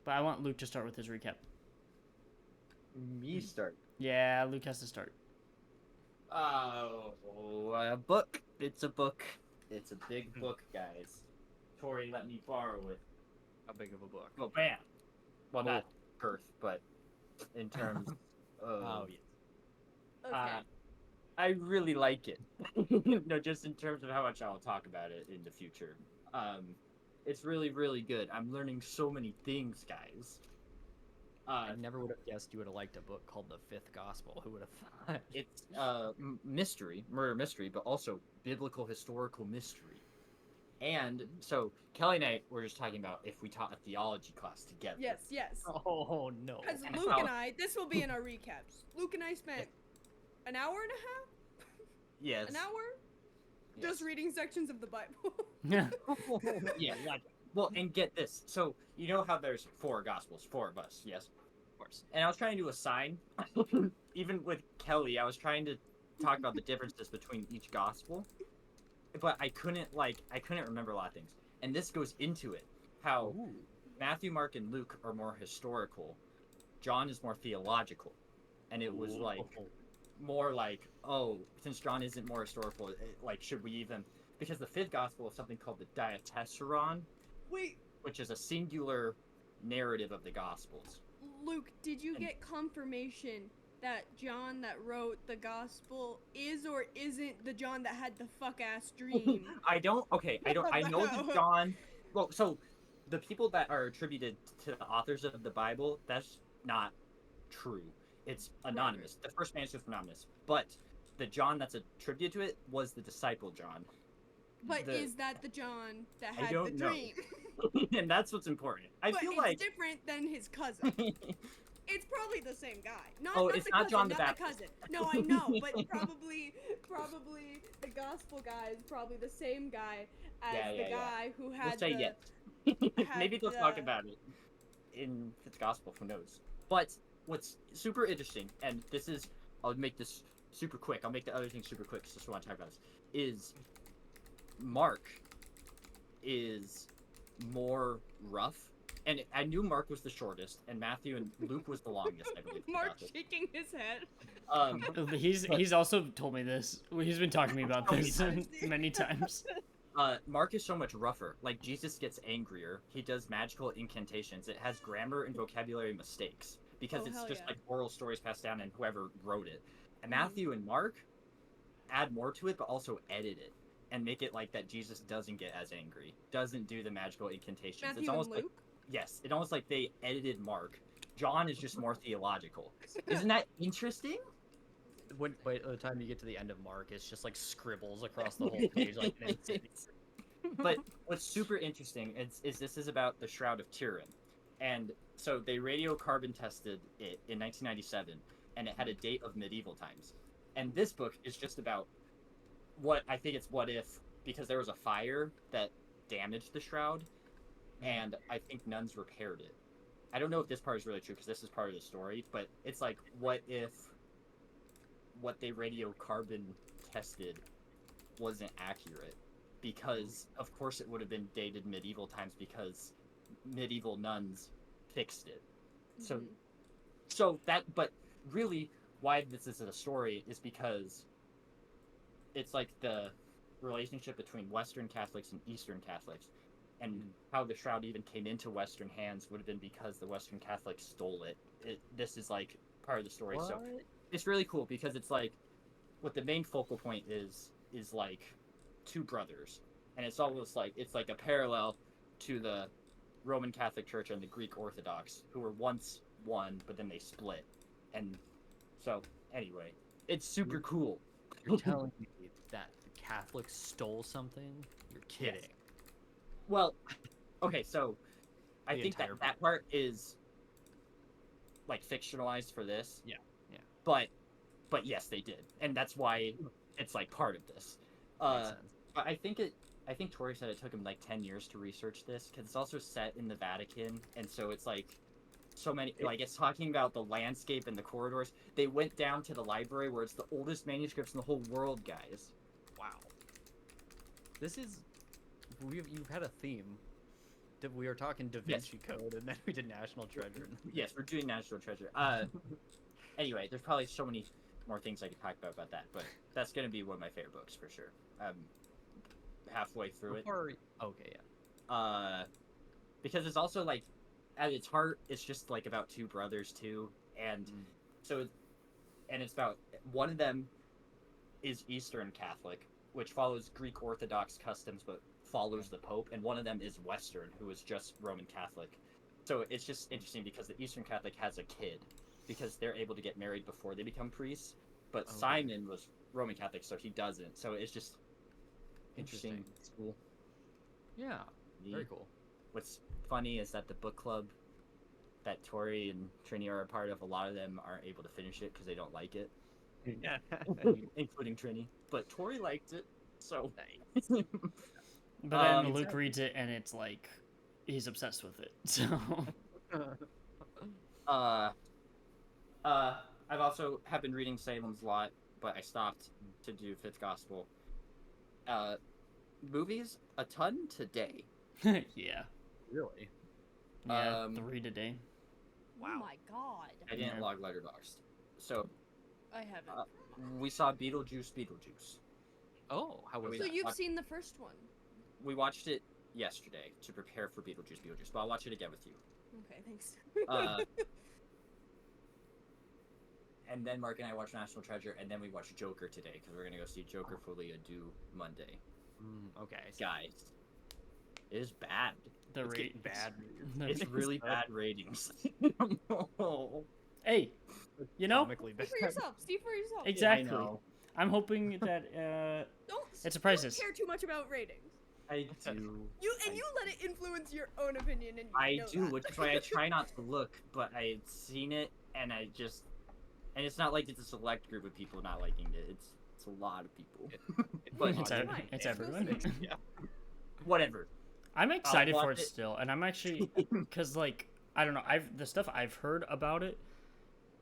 But I want Luke to start with his recap. Me start. Yeah, Luke has to start. Oh, a book. It's a book. It's a big book, guys. Tori let me borrow it. How big of a book? Well, bam. Well, Oh. not Perth, but in terms of. Oh, yes. Okay. I really like it. No, just in terms of how much I'll talk about it in the future. It's really, really good. I'm learning so many things, guys. I never would have guessed you would have liked a book called The Fifth Gospel. Who would have thought? It's mystery, murder mystery, but also biblical historical mystery. And so Kelly and I were just talking about if we taught a theology class together. Yes. Oh, no. Because And Luke how- and I, this will be in our recaps. Luke and I spent an hour and a half? Yes. An hour? Yes. Just reading sections of the Bible. Yeah. Yeah. Well, and get this. So you know how there's 4 gospels, 4 of us, yes, of course. And I was trying to assign, even with Kelly, I was trying to talk about the differences between each gospel, but I couldn't remember a lot of things. And this goes into it. How Ooh. Matthew, Mark, and Luke are more historical. John is more theological. And it was like more like, oh, since John isn't more historical, like should we even? Because the 5th gospel is something called the Diatessaron, Wait, which is a singular narrative of the Gospels. Luke, did you get confirmation that John that wrote the gospel is or isn't the John that had the fuck ass dream? I know the John. Well, so the people that are attributed to the authors of the Bible, that's not true. It's anonymous. The first manuscript is anonymous, but the John that's attributed to it was the disciple John. But is that the John that I had don't the know. dream? And that's what's important. I But feel it's like different than his cousin. It's probably the same guy. Not, Oh, not it's the not cousin, John the not Baptist. the cousin. No, I know, but probably the gospel guy is probably the same guy as Yeah. guy who had we'll say the. yes. had Maybe they'll talk the- about it in the gospel. Who knows? But what's super interesting, and this is, I'll make this super quick. I'll make the other thing super quick. Just want to talk about this. Is Mark is more rough, and I knew Mark was the shortest, and Matthew and Luke was the longest. I believe. Mark shaking his head. He's also told me this. He's been talking to me about How many this times? many times. Mark is so much rougher. Like, Jesus gets angrier. He does magical incantations. It has grammar and vocabulary mistakes because Oh, it's hell just yeah. like oral stories passed down and whoever wrote it. And Matthew and Mark add more to it, but also edit it and make it like that Jesus doesn't get as angry, doesn't do the magical incantations. Matthew It's almost and like, Luke. yes, it's almost like they edited Mark. John is just more theological. Isn't that interesting? When, by the time you get to the end of Mark, it's just like scribbles across the whole page. Like, an insane- But what's super interesting is this is about the Shroud of Turin. And so they radiocarbon tested it in 1997, and it had a date of medieval times. And this book is just about what if, because there was a fire that damaged the shroud, and I think nuns repaired it. I don't know if this part is really true because this is part of the story, but it's like, what if what they radiocarbon tested wasn't accurate? Because of course it would have been dated medieval times because medieval nuns fixed it. Mhm. But really, why this is a story is because it's like the relationship between Western Catholics and Eastern Catholics, and how the shroud even came into Western hands would have been because the Western Catholics stole it. This is like part of the story, so What? it's really cool because it's like what the main focal point is like 2 brothers, and it's almost like it's like a parallel to the Roman Catholic Church and the Greek Orthodox, who were once one, but then they split. And so, anyway, it's super cool. You're telling me that the Catholics stole something? You're kidding. Well, okay, so I The think entire that part is like fictionalized for this. Yeah. But yes, they did, and that's why it's like part of this. Makes sense. But I think Tori said it took him like 10 years to research this because it's also set in the Vatican, and so it's like so many, like it's talking about the landscape and the corridors. They went down to the library where it's the oldest manuscripts in the whole world, guys. Wow. This is... You've had a theme we were talking Da Yes. Vinci Code, and then we did National Treasure. Yes, we're doing National Treasure. Anyway, there's probably so many more things I could talk about that, but that's gonna be one of my favorite books for sure. Halfway through it. Okay, yeah. Because it's also like, at its heart, it's just like about two brothers too, and so, and it's about one of them is Eastern Catholic, which follows Greek Orthodox customs but follows the Pope, and one of them is Western, who is just Roman Catholic. So it's just interesting because the Eastern Catholic has a kid, because they're able to get married before they become priests, but Okay. Simon was Roman Catholic, so he doesn't. So it's just interesting. It's cool. Yeah, very cool. What's funny is that the book club that Tori and Trini are a part of, a lot of them aren't able to finish it because they don't like it, Yeah. including Trini. But Tori liked it, so. But then Luke exactly. reads it and it's like he's obsessed with it. So I've also have been reading Salem's Lot, but I stopped to do Fifth Gospel. Movies, a ton today. yeah. Really? Yeah, Um, 3 today. Oh my god. I didn't Yeah. log Letterboxd. So I haven't. we saw Beetlejuice. Oh, how was So so that? you've seen the first one. We watched it yesterday to prepare for Beetlejuice, but I'll watch it again with you. Okay, thanks. And then Mark and I watched National Treasure, and then we watched Joker today, because we're going to go see Joker Folia due Monday. Okay. Guys, it is bad. The It's getting rate bad. It's really bad ratings. Hey, you know, Comically See bad. for yourself. See for yourself. Exactly. I know. I'm hoping that Don't. It surprises. Don't care too much about ratings. I do. You let it influence your own opinion, and you I know do, that. which is why I try not to look, but I'd seen it, and I just... And it's not like it's a select group of people not liking it. It's a lot of people. But it's, fine. ev- it's It's everyone. Yeah. whatever. I'm excited for watch it it. still, and I'm actually because like I don't know, the stuff I've heard about it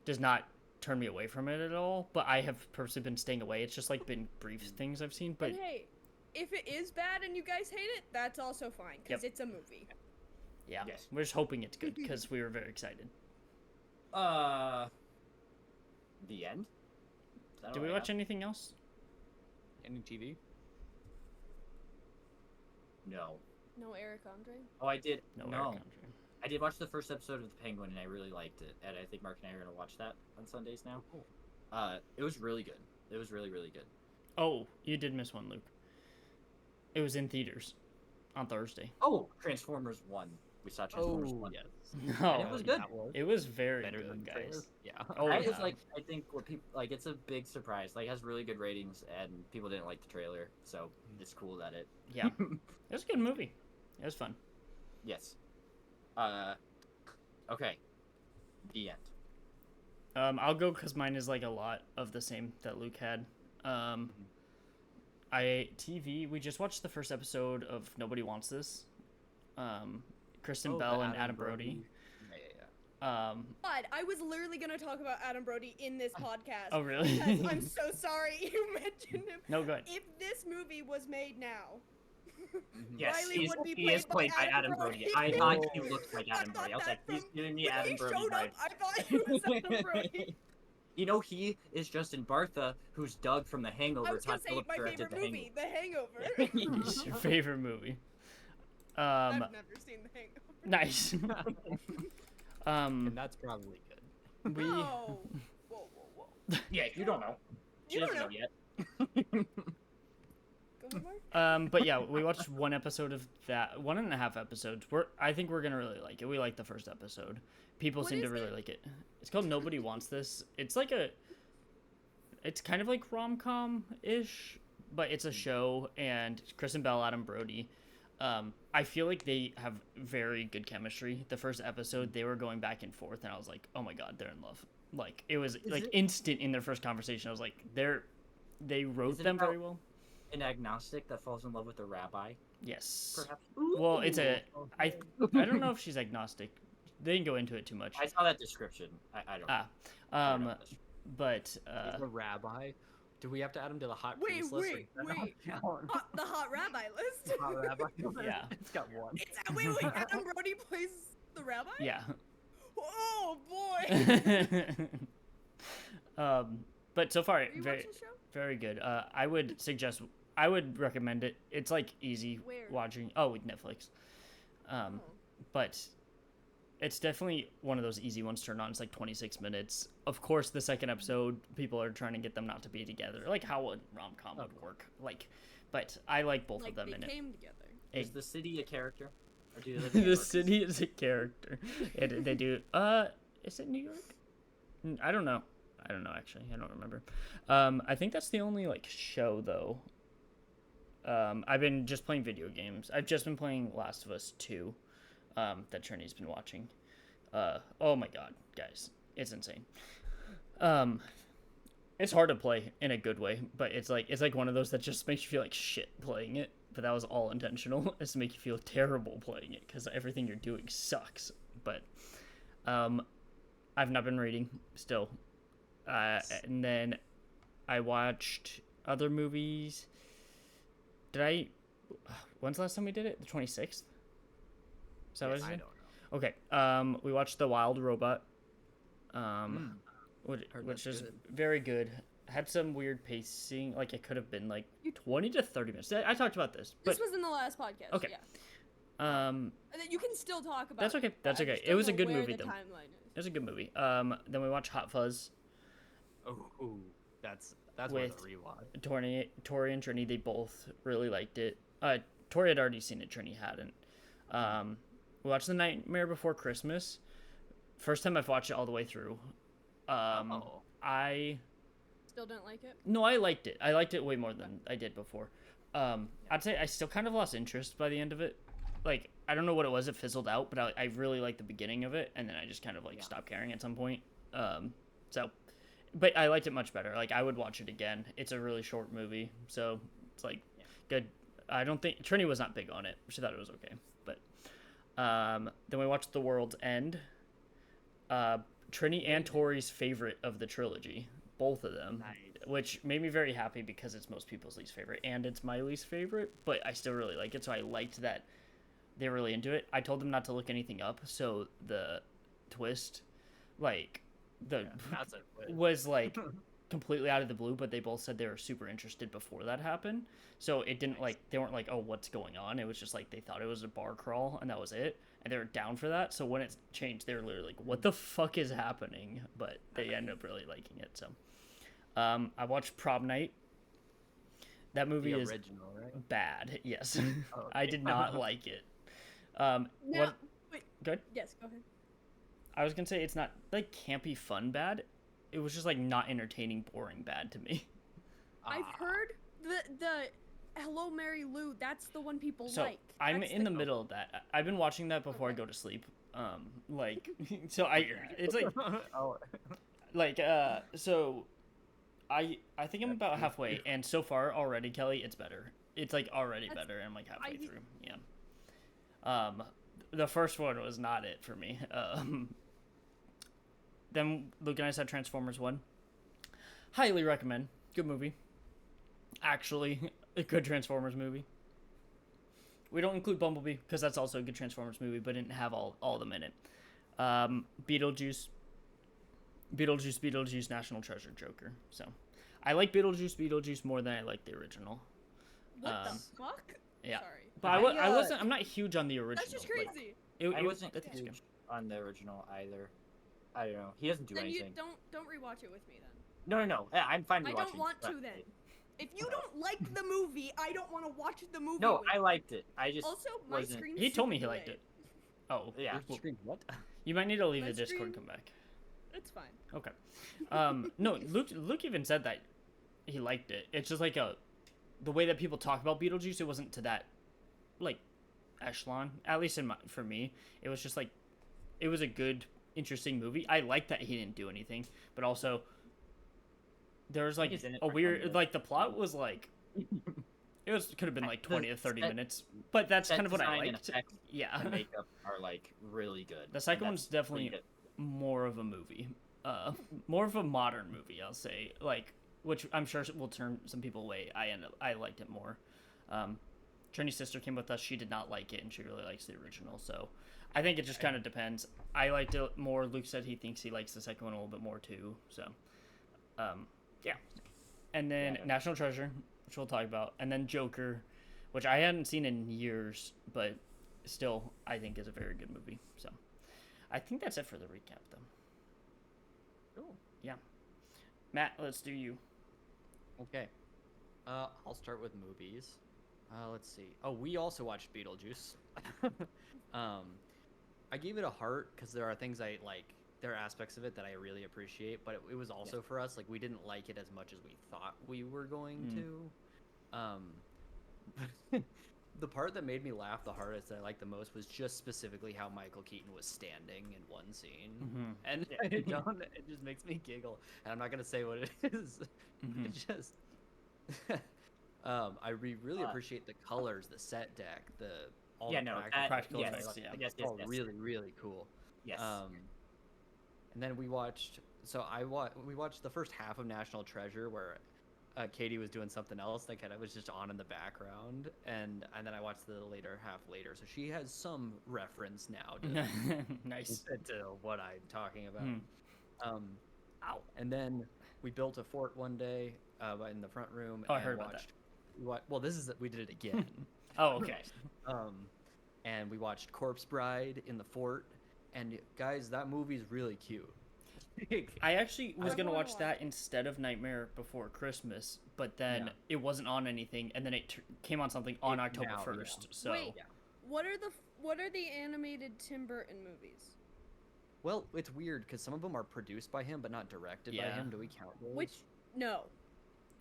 does not turn me away from it at all. But I have personally been staying away. It's just like been brief things I've seen. But And hey, if it is bad and you guys hate it, that's also fine, because Yep. it's a movie. yeah, Yes. we're just hoping it's good because we were very excited. The end? Is that Did all we I watch have? anything else? Any TV? No. No Eric Andre. Oh, I did. No, No. Eric Andre. I did watch the first episode of The Penguin, and I really liked it. And I think Mark and I are going to watch that on Sundays now. Cool. It was really good. It was really, really good. Oh, you did miss one, Luke. It was in theaters on Thursday. Oh, Transformers 1. We saw Transformers 1. yes. No, And it was good. That was it was very better good, than the trailer. guys. Yeah. Oh, That yeah. is like, I think what people like. It's a big surprise. Like, it has really good ratings, and people didn't like the trailer, so it's cool that it. Yeah, it was a good movie. It was fun. Yes. Okay. The end. I'll go because mine is like a lot of the same that Luke had. We just watched the first episode of Nobody Wants This. Kristen Oh, Bell the and Adam Brody. Yeah. But I was literally gonna talk about Adam Brody in this podcast. Oh, really? Because I'm so sorry you mentioned him. No, go ahead. If this movie was made now, Yes, Riley would be he is played played by by Adam Adam Brody. Brody. I thought he looked like Adam I Brody. I was thought like, that he's from- giving me when Adam he Brody showed vibes. up, I thought he was Adam Brody. You know, he is Justin Bartha, who's Doug from The I Hangover. was gonna Todd say Phillips my directed favorite movie, The Hangover. Hangover. It's your favorite movie. I've never seen The Hangover. Nice. And that's probably good. We Oh. Whoa, whoa, whoa. Yeah, you don't know. She You don't doesn't know know. yet. Go ahead, Mark. but yeah, we watched one episode of that, 1.5 episodes. I think we're gonna really like it. We liked the first episode. People What seem to is really it? like it. It's called Nobody Wants This. It's kind of like rom-com ish, but it's a show, and Kristen Bell, Adam Brody. I feel like they have very good chemistry. The first episode, they were going back and forth, and I was like, oh my god, they're in love. Like it was like it- instant in their first conversation. I was like, they wrote Is it them very about- well. An agnostic that falls in love with a rabbi, Yes. perhaps. Well, it's a. Ooh. I don't know if she's agnostic. They didn't go into it too much. I saw that description. I don't. Ah, I don't know this. but He's a rabbi. Do we have to add him to the hot Wait, priest list? wait, or- wait. Hot The hot rabbi list. rabbi. Yeah. It's got one. Wait, Adam Brody plays the rabbi? Yeah. Oh boy. But so far, Are you very watching the show? very good. I would recommend it. It's like easy Where? watching. Oh, with Netflix. Oh. But it's definitely one of those easy ones to turn on. It's like 26 minutes. Of course, the second episode, people are trying to get them not to be together, like how a rom com would work. Like, but I like both Like of them they in it. came together. Is the city a character? Or do they live in New The York? city is a character. They do. Is it New York? I don't know. Actually. I don't remember. I think that's the only like show though. I've been just playing video games. I've just been playing Last of Us 2. That Trinity's been watching. Oh my god, guys, it's insane. It's hard to play in a good way, but it's like one of those that just makes you feel like shit playing it. But that was all intentional, is to make you feel terrible playing it because everything you're doing sucks. But I've not been reading still. And then I watched other movies. When's the last time we did it? The 26th? Is that what it I is? don't know. Okay. We watched The Wild Robot. Heard Which that's is good. very good. Had some weird pacing. Like it could have been like 20 to 30 minutes. I talked about this, but This was in the last podcast. Okay. Yeah. And then you can still talk about That's it. okay. That's I okay. just It don't was a know good where movie, the though. timeline is. it was a good movie. Then we watched Hot Fuzz. Oh, that's worth With- a rewatch. Tori and Trini, they both really liked it. Tori had already seen it. Trini hadn't. We watched The Nightmare Before Christmas. First time I've watched it all the way through. Oh. I Still didn't like it. No, I liked it. I liked it way more than I did before. I'd say I still kind of lost interest by the end of it. Like, I don't know what it was. It fizzled out, but I really liked the beginning of it, and then I just kind of like stopped caring at some point. But I liked it much better. Like, I would watch it again. It's a really short movie, so it's like good. I don't think Trini was not big on it. She thought it was okay, but then we watched The World's End. Trini and Tori's favorite of the trilogy, both of them, Nice. which made me very happy because it's most people's least favorite, and it's my least favorite, but I still really like it, so I liked that they were really into it. I told them not to look anything up, so the twist, like, That's it. was, like, completely out of the blue, but they both said they were super interested before that happened, so it didn't, like, they weren't like, oh, what's going on? It was just, like, they thought it was a bar crawl, and that was it. And they were down for that, so when it changed, they were literally like, what the fuck is happening? But they ended up really liking it, so. I watched Prom Night. That movie The is original, right? bad, yes. Oh, I okay. did not like it. Now, wait. Good? Yes, go ahead. I was gonna say, it's not, like, campy fun bad. It was just, like, not entertaining, boring bad to me. I've heard the Hello Mary Lou. That's the one people So, like. I'm That's in the middle of that. I've been watching that before I go to sleep. Like, so it's like, Oh. like so I think I'm about halfway, and so far already, Kelly, it's better. It's like already That's- better. I'm like halfway I- through. Yeah. The first one was not it for me. Then Luke and I saw Transformers 1. Highly recommend. Good movie. Actually, a good Transformers movie. We don't include Bumblebee because that's also a good Transformers movie, but didn't have all of them in it. Beetlejuice, National Treasure, Joker. So, I like Beetlejuice more than I like the original. What the fuck? Yeah. Sorry. But I wasn't. I'm not huge on the original. That's just like, crazy. I wasn't I think it's good. huge on the original either. I don't know. He doesn't do Then you anything. don't rewatch it with me then. No. I'm fine I rewatching. don't want to then. If you don't like the movie, I don't want to watch the movie. No, with I you. liked it. I just Also, my wasn't. screen. He told me he liked it. Oh, Yeah. Your well, screen, what? you might need to leave My the Discord and screen- come back. It's fine. Okay. No, Luke even said that he liked it. It's just like the way that people talk about Beetlejuice, it wasn't to that, like, echelon. At least for me, it was just like, it was a good, interesting movie. I liked that he didn't do anything, but also there was like He's in it a for weird, 20 like the plot was like, could have been like The 20 to 30 set- minutes, but that's set kind of what I design and liked. effects Yeah. and makeup are like really good. The second and one's that's pretty definitely more of a movie, more of a modern movie, I'll say. Like, which I'm sure will turn some people away. I liked it more. Trinity's sister came with us. She did not like it, and she really likes the original. So I think it just kind of depends. I liked it more. Luke said he thinks he likes the second one a little bit more too. So, yeah. And then Yeah. National Treasure, which we'll talk about, and then Joker, which I hadn't seen in years, but still I think is a very good movie. So I think that's it for the recap, though. Cool. Yeah. Matt, let's do you. Okay. I'll start with movies. Let's see. Oh, we also watched Beetlejuice. I gave it a heart because there are things I like. There are aspects of it that I really appreciate, but it was also for us, like, we didn't like it as much as we thought we were going to. The part that made me laugh the hardest, that I liked the most, was just specifically how Michael Keaton was standing in one scene. And John, it just makes me giggle. And I'm not going to say what it is. It just... really appreciate the colors, the set deck, all the practical yes, effects, yeah. yes, all really, really cool. Yes. And then we watched the first half of National Treasure, where Katie was doing something else that kind of was just on in the background, and then I watched the later half later, so she has some reference now to, Nice. to what I'm talking about. And then we built a fort one day in the front room. Oh, I and heard about that. Well, we did it again. Oh, okay. And we watched Corpse Bride in the fort, and guys, that movie's really cute. I actually was going to wanna watch watch that instead of Nightmare Before Christmas, but then it wasn't on anything, and then it came on something on October 1st. So Wait, what are the animated Tim Burton movies? Well, it's weird because some of them are produced by him but not directed by him. Do we count those? No.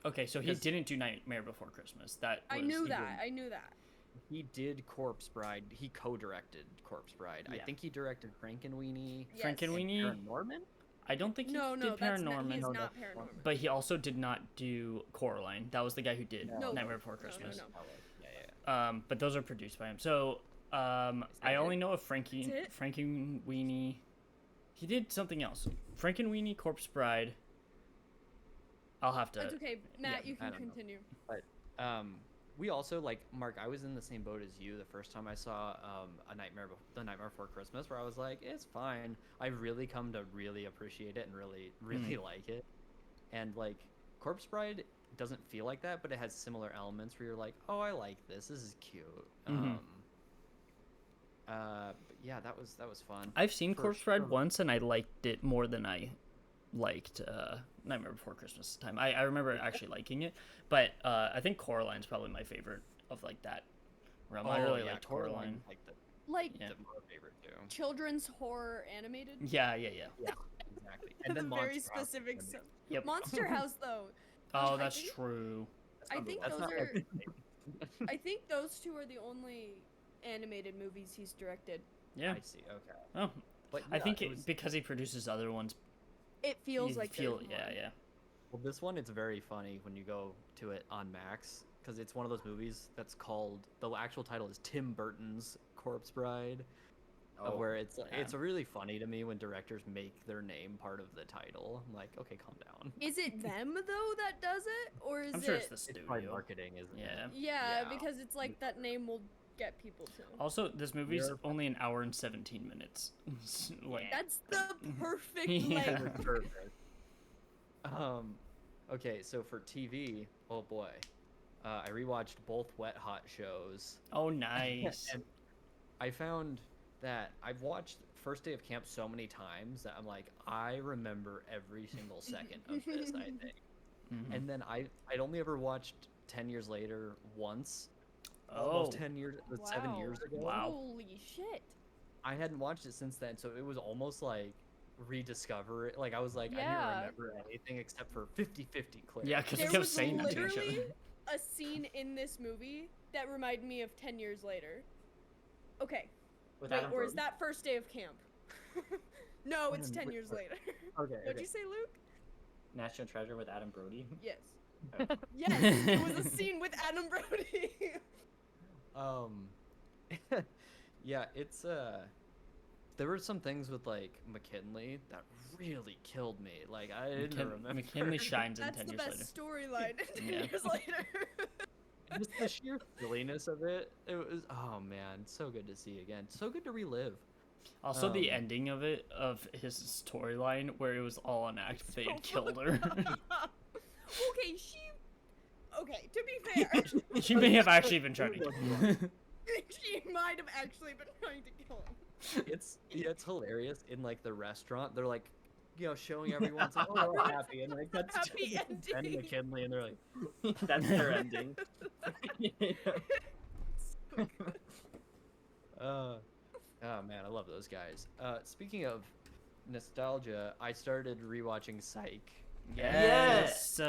Okay, so he Because- didn't do Nightmare Before Christmas. I knew that. He did Corpse Bride. He co-directed Corpse Bride. I Yeah. think he directed Frankenweenie. Yes. Frankenweenie. Paranorman? I don't think he No, did that's Paranorman. he's No, not that's Paranorman. But he also did not do Coraline. That was the guy who did No. Nightmare Before No, no, Christmas. no. Yeah. But those are produced by him. So I only know of That's it? Frankenweenie. He did something else. Frankenweenie, Corpse Bride. I'll have to. That's okay, Matt. You I can don't know. continue. We also, like, Mark, I was in the same boat as you the first time I saw The Nightmare Before Christmas, where I was like, it's fine. I've really come to really appreciate it and really like it. And, like, Corpse Bride doesn't feel like that, but it has similar elements where you're like, oh, I like this. This is cute. But yeah, that was fun. I've seen For Corpse Bride sure. once, and I liked it more than I liked Nightmare Before Christmas time. I remember actually liking it, but I think Coraline's probably my favorite of like that realm. I really liked Coraline. Like Like Yeah. my favorite too. children's horror animated. Yeah. Exactly. And then That's a very Monster House specific. is in Yep. Monster House, though. Oh, I that's think- true. I think That's those not are. like- I think those two are the only animated movies he's directed. Yeah. I see. Okay. Oh, But I yeah, think it was, because he produces other ones. It feels you like feel. there's Yeah. one. Yeah. well, this one it's very funny when you go to it on Max because it's one of those movies that's called the actual title is Tim Burton's Corpse Bride, where it's really funny to me when directors make their name part of the title. I'm like, okay, calm down. Is it them though that does it, or is I'm sure it? it's the It's studio. probably marketing, isn't Yeah. it? Yeah, Yeah. because it's like that name will get people to. Also, this movie's You're- only an hour and 17 minutes. Like, That's the perfect Yeah. It length. was perfect. Okay, so for TV, oh boy, I rewatched both Wet Hot shows. oh, nice. And I found that I've watched First Day of Camp so many times that I'm like, I remember every single second of this, I think. Mhm. And then I'd only ever watched 10 Years Later once. Oh, Almost 10 years, 7 Wow. years ago. Wow. Holy shit. I hadn't watched it since then, so it was almost like rediscover it. Like, I was like, I Yeah. didn't remember anything except for 50-50 Claire. yeah, because we There kept was saying that to each literally other. a scene in this movie that reminded me of 10 Years Later. Okay, With wait, Adam or is Brody? that First Day of Camp? No, it's 10 Wait, years wait. later. Okay. What'd okay. you say, Luke? National Treasure with Adam Brody? Yes. Oh. Yes, it was a scene with Adam Brody. Yeah, it's there were some things with like McKinley that really killed me. Like I didn't remember. McKinley shines in That's 10 the years best later. storyline. 10 Yeah. years later. Just the sheer silliness of it. It was, oh man, so good to see again. So good to relive. Also, the Um, ending of it, of his storyline, where it was all an act, but they had So killed her. Okay, okay, to be fair, She may have actually been trying to. she might have actually been trying to kill him. It's hilarious in like the restaurant. They're like, showing everyone's like, oh, we're happy, and like that's Happy and ending. McKinley, and they're like, That's their ending. oh man, I love those guys. Speaking of nostalgia, I started rewatching Psych. Yes.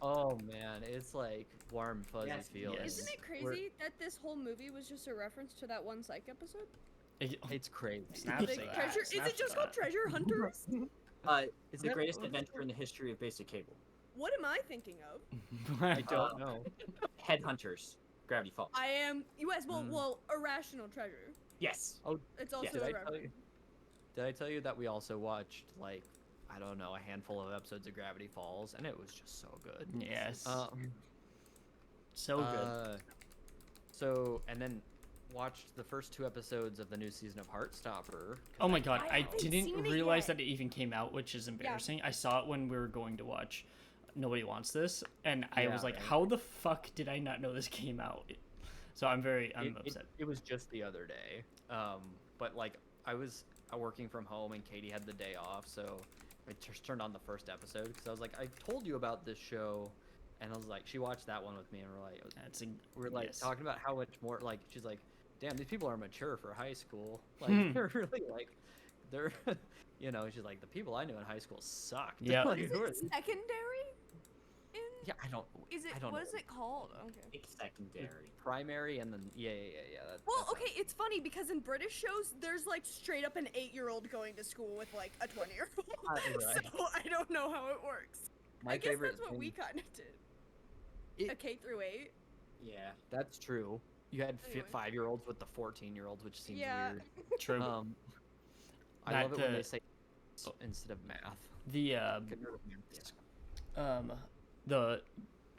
Oh man, it's like warm fuzzy Yes, feelings. yes. Isn't it We're- crazy that this whole movie was just a reference to that one Psych episode? It's crazy. Snaps Like, to that, treasure, is snaps it to just called that. Treasure Hunters? Is The that greatest what it's adventure called? in the history of basic cable. What am I thinking of? I don't know. Headhunters. Gravity Falls. I am US. Mm. Well, Irrational Treasure. Yes. It's also Did a I tell reference. you? Did I tell you that we also watched like I don't know a handful of episodes of Gravity Falls, and it was just so good. Yes. So So good. So and then watched the first 2 episodes of the new season of Heartstopper. 'cause Oh my god, I I haven't didn't seen it realize yet. that it even came out, which is embarrassing. I saw it when we were going to watch Nobody Wants This, and I was Yeah, like, right. how the fuck did I not know this came out? So I'm upset. It was just the other day. But like I was working from home and Katie had the day off, so I just turned on the first episode because I was like, I told you about this show, and I was like, she watched that one with me, and That's a, we're like yes. talking about how much more like she's like, damn, these people are mature for high school. Like Hmm. they're really like, they're, she's like the people I knew in high school sucked. Yeah. Like, Is who are it these- secondary? In yeah, I don't. Is it I don't what know. is it called? Okay. It's secondary. Primary and then yeah. Well, that's okay, it's funny because in British shows, there's like straight up an 8-year-old going to school with like a 20-year-old. Right. So I don't know how it works. My I guess favorite that's what thing- we kind of did. It- A K through 8. Yeah. That's true. You had Anyway. 5-year-olds with the 14-year-olds, which seems Yeah. weird. True. I Not love it when the- they say instead of math. the Get rid of math. the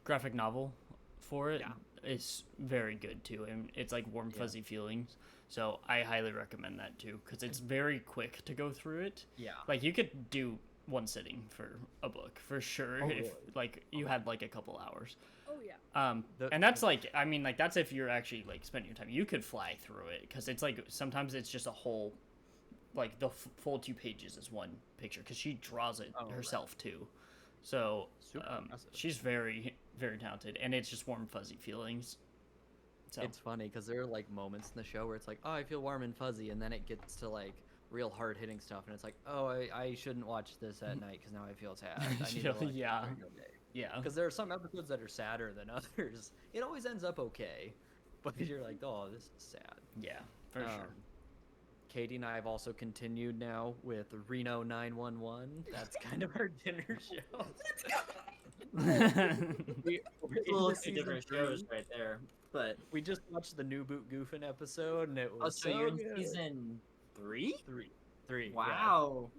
graphic novel for it Yeah. is very good too, and it's like warm Yeah. fuzzy feelings. So I highly recommend that too, because it's very quick to go through it. Yeah. Like you could do one sitting for a book for sure, Oh, if really? like you had like a couple hours. Oh yeah. And that's like, I mean, like that's if you're actually like spending your time. You could fly through it because it's like sometimes it's just a whole, like the full 2 pages is one picture because she draws it Oh, right. herself too. So Super impressive. she's very very talented, and it's just warm fuzzy feelings. So It's funny because there are like moments in the show where it's like, oh, I feel warm and fuzzy, and then it gets to like real hard hitting stuff, and it's like, oh, I shouldn't watch this at night because now I feel sad. I need to watch it Yeah. during the day. yeah, Because there are some episodes that are sadder than others. It always ends up okay, but you're like, oh, this is sad. yeah, for sure. Katie and I have also continued now with Reno 911. That's kind of our dinner show. we, we're A little into two season different 3. shows right there. But We just watched the new Boot Goofin episode, and it oh, was so you're in good. season 3? Three. Wow.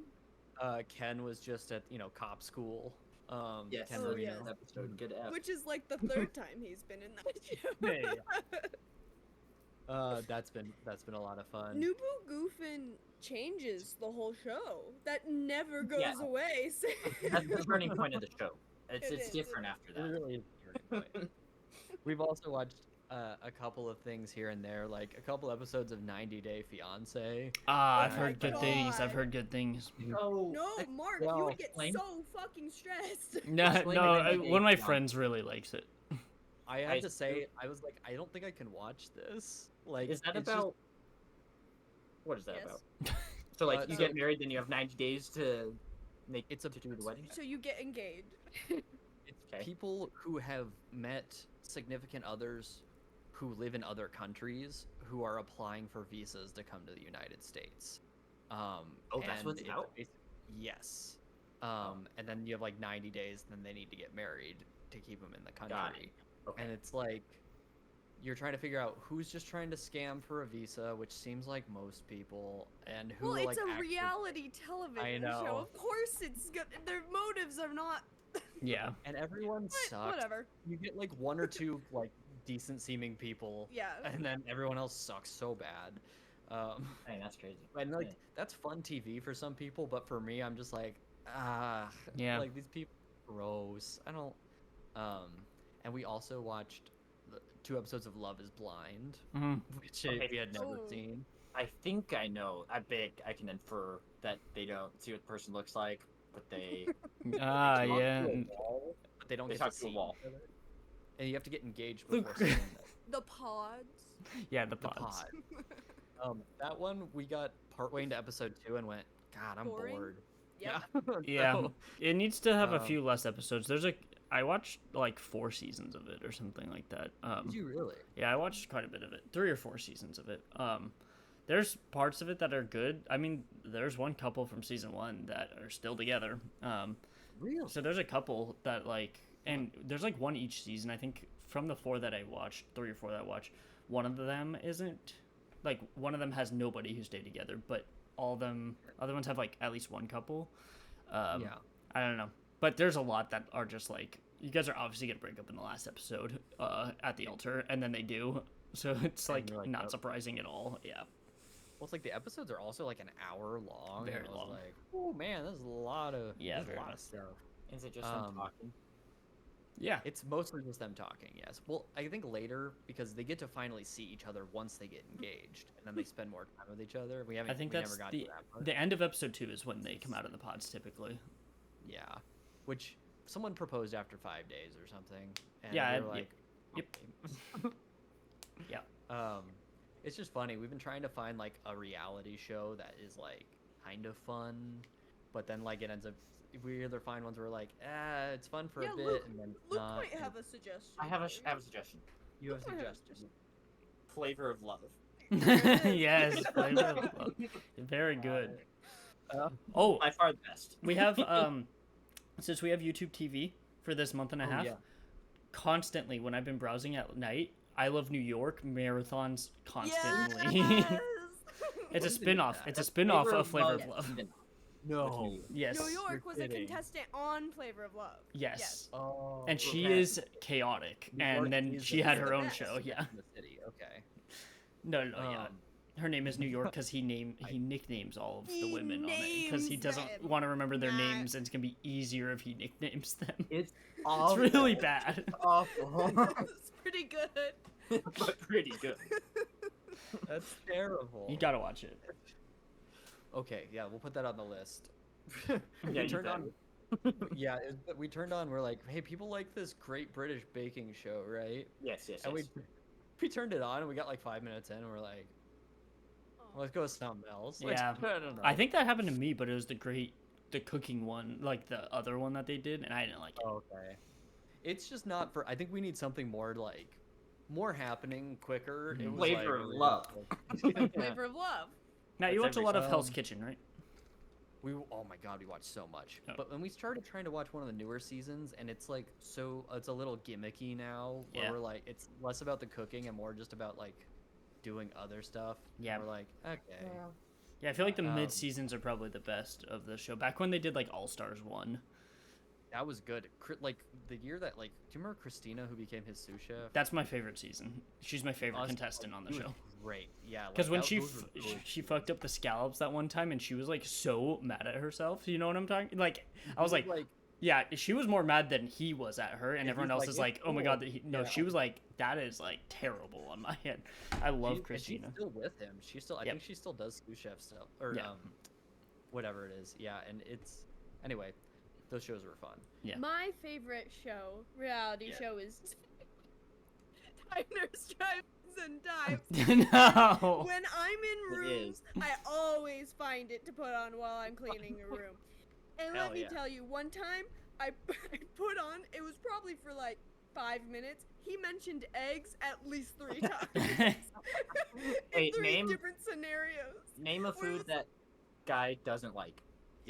Yeah. Ken was just at cop school. Yes. Ken Oh, Marino. yes. Episode. Good F. Which is like the 3rd time he's been in that show. Yeah. That's been a lot of fun. Nubu Goofin changes the whole show. That never goes Yeah. away. That's the turning point of the show. It's It is, different it after It that. really is a turning point. We've also watched a couple of things here and there, like a couple episodes of 90 Day Fiance. I've Oh heard my good things. I've God. heard good things. No. No, Mark, Well, you would get explain. so fucking stressed. No, Explain no. it in a One of my day, friends really likes it. I had I- to say, I was like, I don't think I can watch this. Like, Is that it's just- about? What is that Yes. about? So like you so- get married, then you have 90 days to make It's a- to do the wedding. So you get engaged. It's Okay. people who have met significant others who live in other countries who are applying for visas to come to the United States. Oh, that's and what's out? Yes. And then you have like 90 days, and then they need to get married to keep them in the Got it. country. Okay. And it's like you're trying to figure out who's just trying to scam for a visa, which seems like most people, and who Well, are, it's like, a actually- reality television know. show. Of course, it's good. Their motives are not. Yeah. and everyone But sucks. whatever. You get like one or two like decent seeming people, Yeah. and then everyone else sucks so bad. Hey, that's crazy. And like Yeah. that's fun TV for some people, but for me, I'm just like, Yeah. like these people, gross. I don't. And we also watched 2 episodes of Love Is Blind, Mhm. which Okay. we had never Oh. seen. I think I know. I can infer that they don't see what the person looks like, but they Ah, Talk yeah. to a wall, but they don't They get talk to to a see wall. each other. And you have to get engaged Luke. before seeing that. The pods. Yeah, the The pods. pod. That one we got partway into episode 2 and went, God, I'm Boring? bored. Yep. Yeah, So, it needs to have a um, few less episodes. I watched like 4 seasons of it or something like that. did you really? Yeah, I watched quite a bit of it. 3 or 4 seasons of it. There's parts of it that are good. I mean, there's one couple from season 1 that are still together. Really? So there's a couple that like, and there's like one each season. I think from the 4 that I watched, 3 or 4 that I watched, one of them isn't, like one of them has nobody who stayed together, but all them other ones have like at least one couple. Yeah. I don't know, but there's a lot that are just like, you guys are obviously gonna break up in the last episode at the altar, and then they do. So it's And like you're like, not "Nope." surprising at all. Yeah. Well, it's like the episodes are also like an hour long. Very and I was long. like, oh man, there's a lot of Very lot long. of stuff. is it just them Um, talking? Yeah. It's mostly just them talking, yes. Well, I think later because they get to finally see each other once they get engaged, and then they spend more time with each other. We haven't. I think we that's never got the to that part. the end of episode 2 is when they come out of the pods typically. Yeah, which someone proposed after 5 days or something. And Yeah, we were yep, like, yep. Yeah. It's just funny. We've been trying to find like a reality show that is like kind of fun, but then like it ends up we either find ones where we're like, it's fun for Yeah, a bit, Luke- and then it's Luke not. might and have a suggestion. I have a for I have a suggestion. you have Luke might have a suggestions. Flavor of love. Yes. Flavor of Love. Very good. Oh, By far the best. we have since we have YouTube TV for this month and a Oh, half, yeah. constantly when I've been browsing at night, I Love New York marathons constantly. Yes! It's a When did they do spin-off. that? It's a spin-off Flavor of Flavor of Love. Love. No. Yes. New York You're was a kidding. contestant on Flavor of Love. Yes. Oh. And she okay. is chaotic. New York And then is she the had best. her own best. show. Yeah. In the city. Okay. No, yeah. Um, Her name is New York because he nicknames all of the He women on it because he names doesn't them. want to remember their Nah. names, and it's gonna be easier if he nicknames them. It's It's really bad. awful, It's pretty good. but pretty good. That's terrible. You gotta watch it. Okay, yeah, we'll put that on the list. Yeah, we you turned better. on. Yeah, we turned on. We're like, hey, people like this Great British Baking Show, right? Yes, yes, And yes. we turned it on, and we got like 5 minutes in, and we're like, Oh. let's go with something else. Like, Yeah. I don't know. I think that happened to me, but it was the cooking one, like the other one that they did, and I didn't like it. Okay. It's just not for. I think we need something more like, more happening quicker. It was Flavor like, of really- love. Yeah. Flavor of Love. Matt, you That's watch a lot of every- Hell's Kitchen, right? Oh my god, we watched so much. Oh. But when we started trying to watch one of the newer seasons, and it's like it's a little gimmicky now. Where Yeah. we're like, it's less about the cooking and more just about like doing other stuff. Yeah. We're like, okay. Yeah, I feel like the Um, mid seasons are probably the best of the show. Back when they did like All Stars 1, That was good. Like the year that like, do you remember Christina who became his sous chef? that's my favorite season. She's my favorite Honestly, contestant on the she was show. Great. Yeah. Because when that- she those were good she fucked up the scallops that one time, and she was like so mad at herself. You know what I'm talking? Like I was like, yeah, she was more mad than he was at her, and Yeah, everyone he's else like, is "It's like, oh my god, cool." no. Yeah. She was like, that is like terrible on my head. I love and Christina. she's still with him. She still, I Yep. think she still does sous chef stuff, or Yeah. whatever it is. Yeah, and it's anyway, those shows were fun. Yeah. My favorite show, reality Yeah. show, is Diners, Drive-ins, and Dives. No. When I'm in It rooms, I always find it to put on while I'm cleaning a room. And Hell let me yeah. tell you, one time I put on, it was probably for like 5 minutes. He mentioned eggs at least 3 times. In Hey, 3 name- different scenarios. Name a What is- food that guy doesn't like.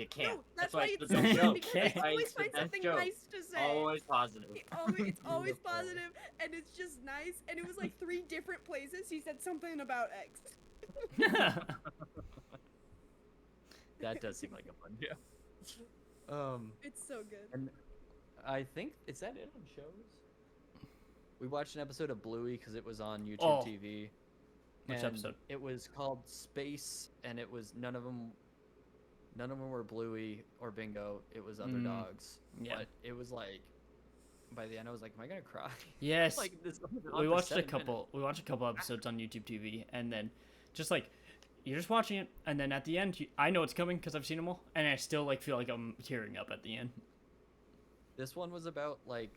You can't. No, that's why why it's it's the so best good joke. because Okay. they always It's the find best something joke. nice to say. Always positive. It's always Beautiful. positive, and it's just nice. And it was like 3 different places. He said something about X. That does seem like a fun show. It's so good. And I think is that it on shows? We watched an episode of Bluey because it was on YouTube Oh. TV. Which and episode? It was called Space, and it was none of them were Bluey or Bingo. It was other dogs. yeah. But it was like, by the end, I was like, am I gonna cry? Yes. like this. We watched a couple. We watched a couple episodes on YouTube TV, and then just like you're just watching it, and then at the end, I know it's coming because I've seen them all, and I still like feel like I'm tearing up at the end. This one was about like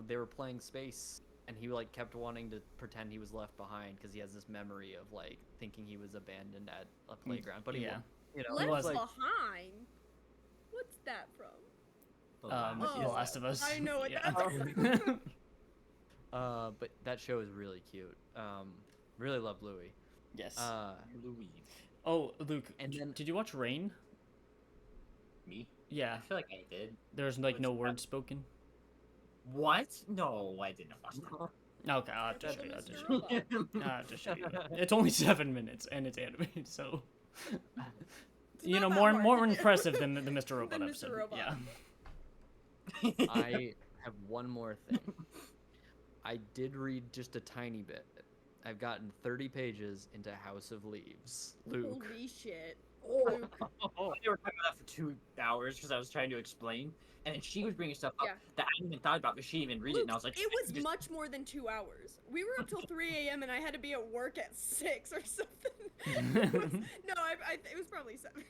they were playing space, and he like kept wanting to pretend he was left behind because he has this memory of like thinking he was abandoned at a playground, but he yeah. wasn't, Left was, like, Behind? What's that from? The Last The of Last of Us. I know what yeah. that's from. but that show is really cute. Really love Bluey. Yes. Louis. Oh, Luke. and then- did you watch Rain? Me? Yeah. I feel like I did. There's like no What's that? words spoken. What? No, I didn't watch that. Okay, I'll have to show you. I'll have to Mr. show you. Robot. I'll have to show you. It's only 7 minutes and it's animated, so you know not that more hard. more impressive than the Mr. Robot Than Mr. episode. Robot. Yeah. I have one more thing. I did read just a tiny bit. I've gotten 30 pages into House of Leaves. Luke. Holy shit. Oh, they were talking about that for 2 hours because I was trying to explain, and then she was bringing stuff up Yeah. that I hadn't even thought about, but she didn't even read it, and I was like, it was just- much more than 2 hours. We were up till 3 a.m. and I had to be at work at 6 or something. It was, it was probably 7.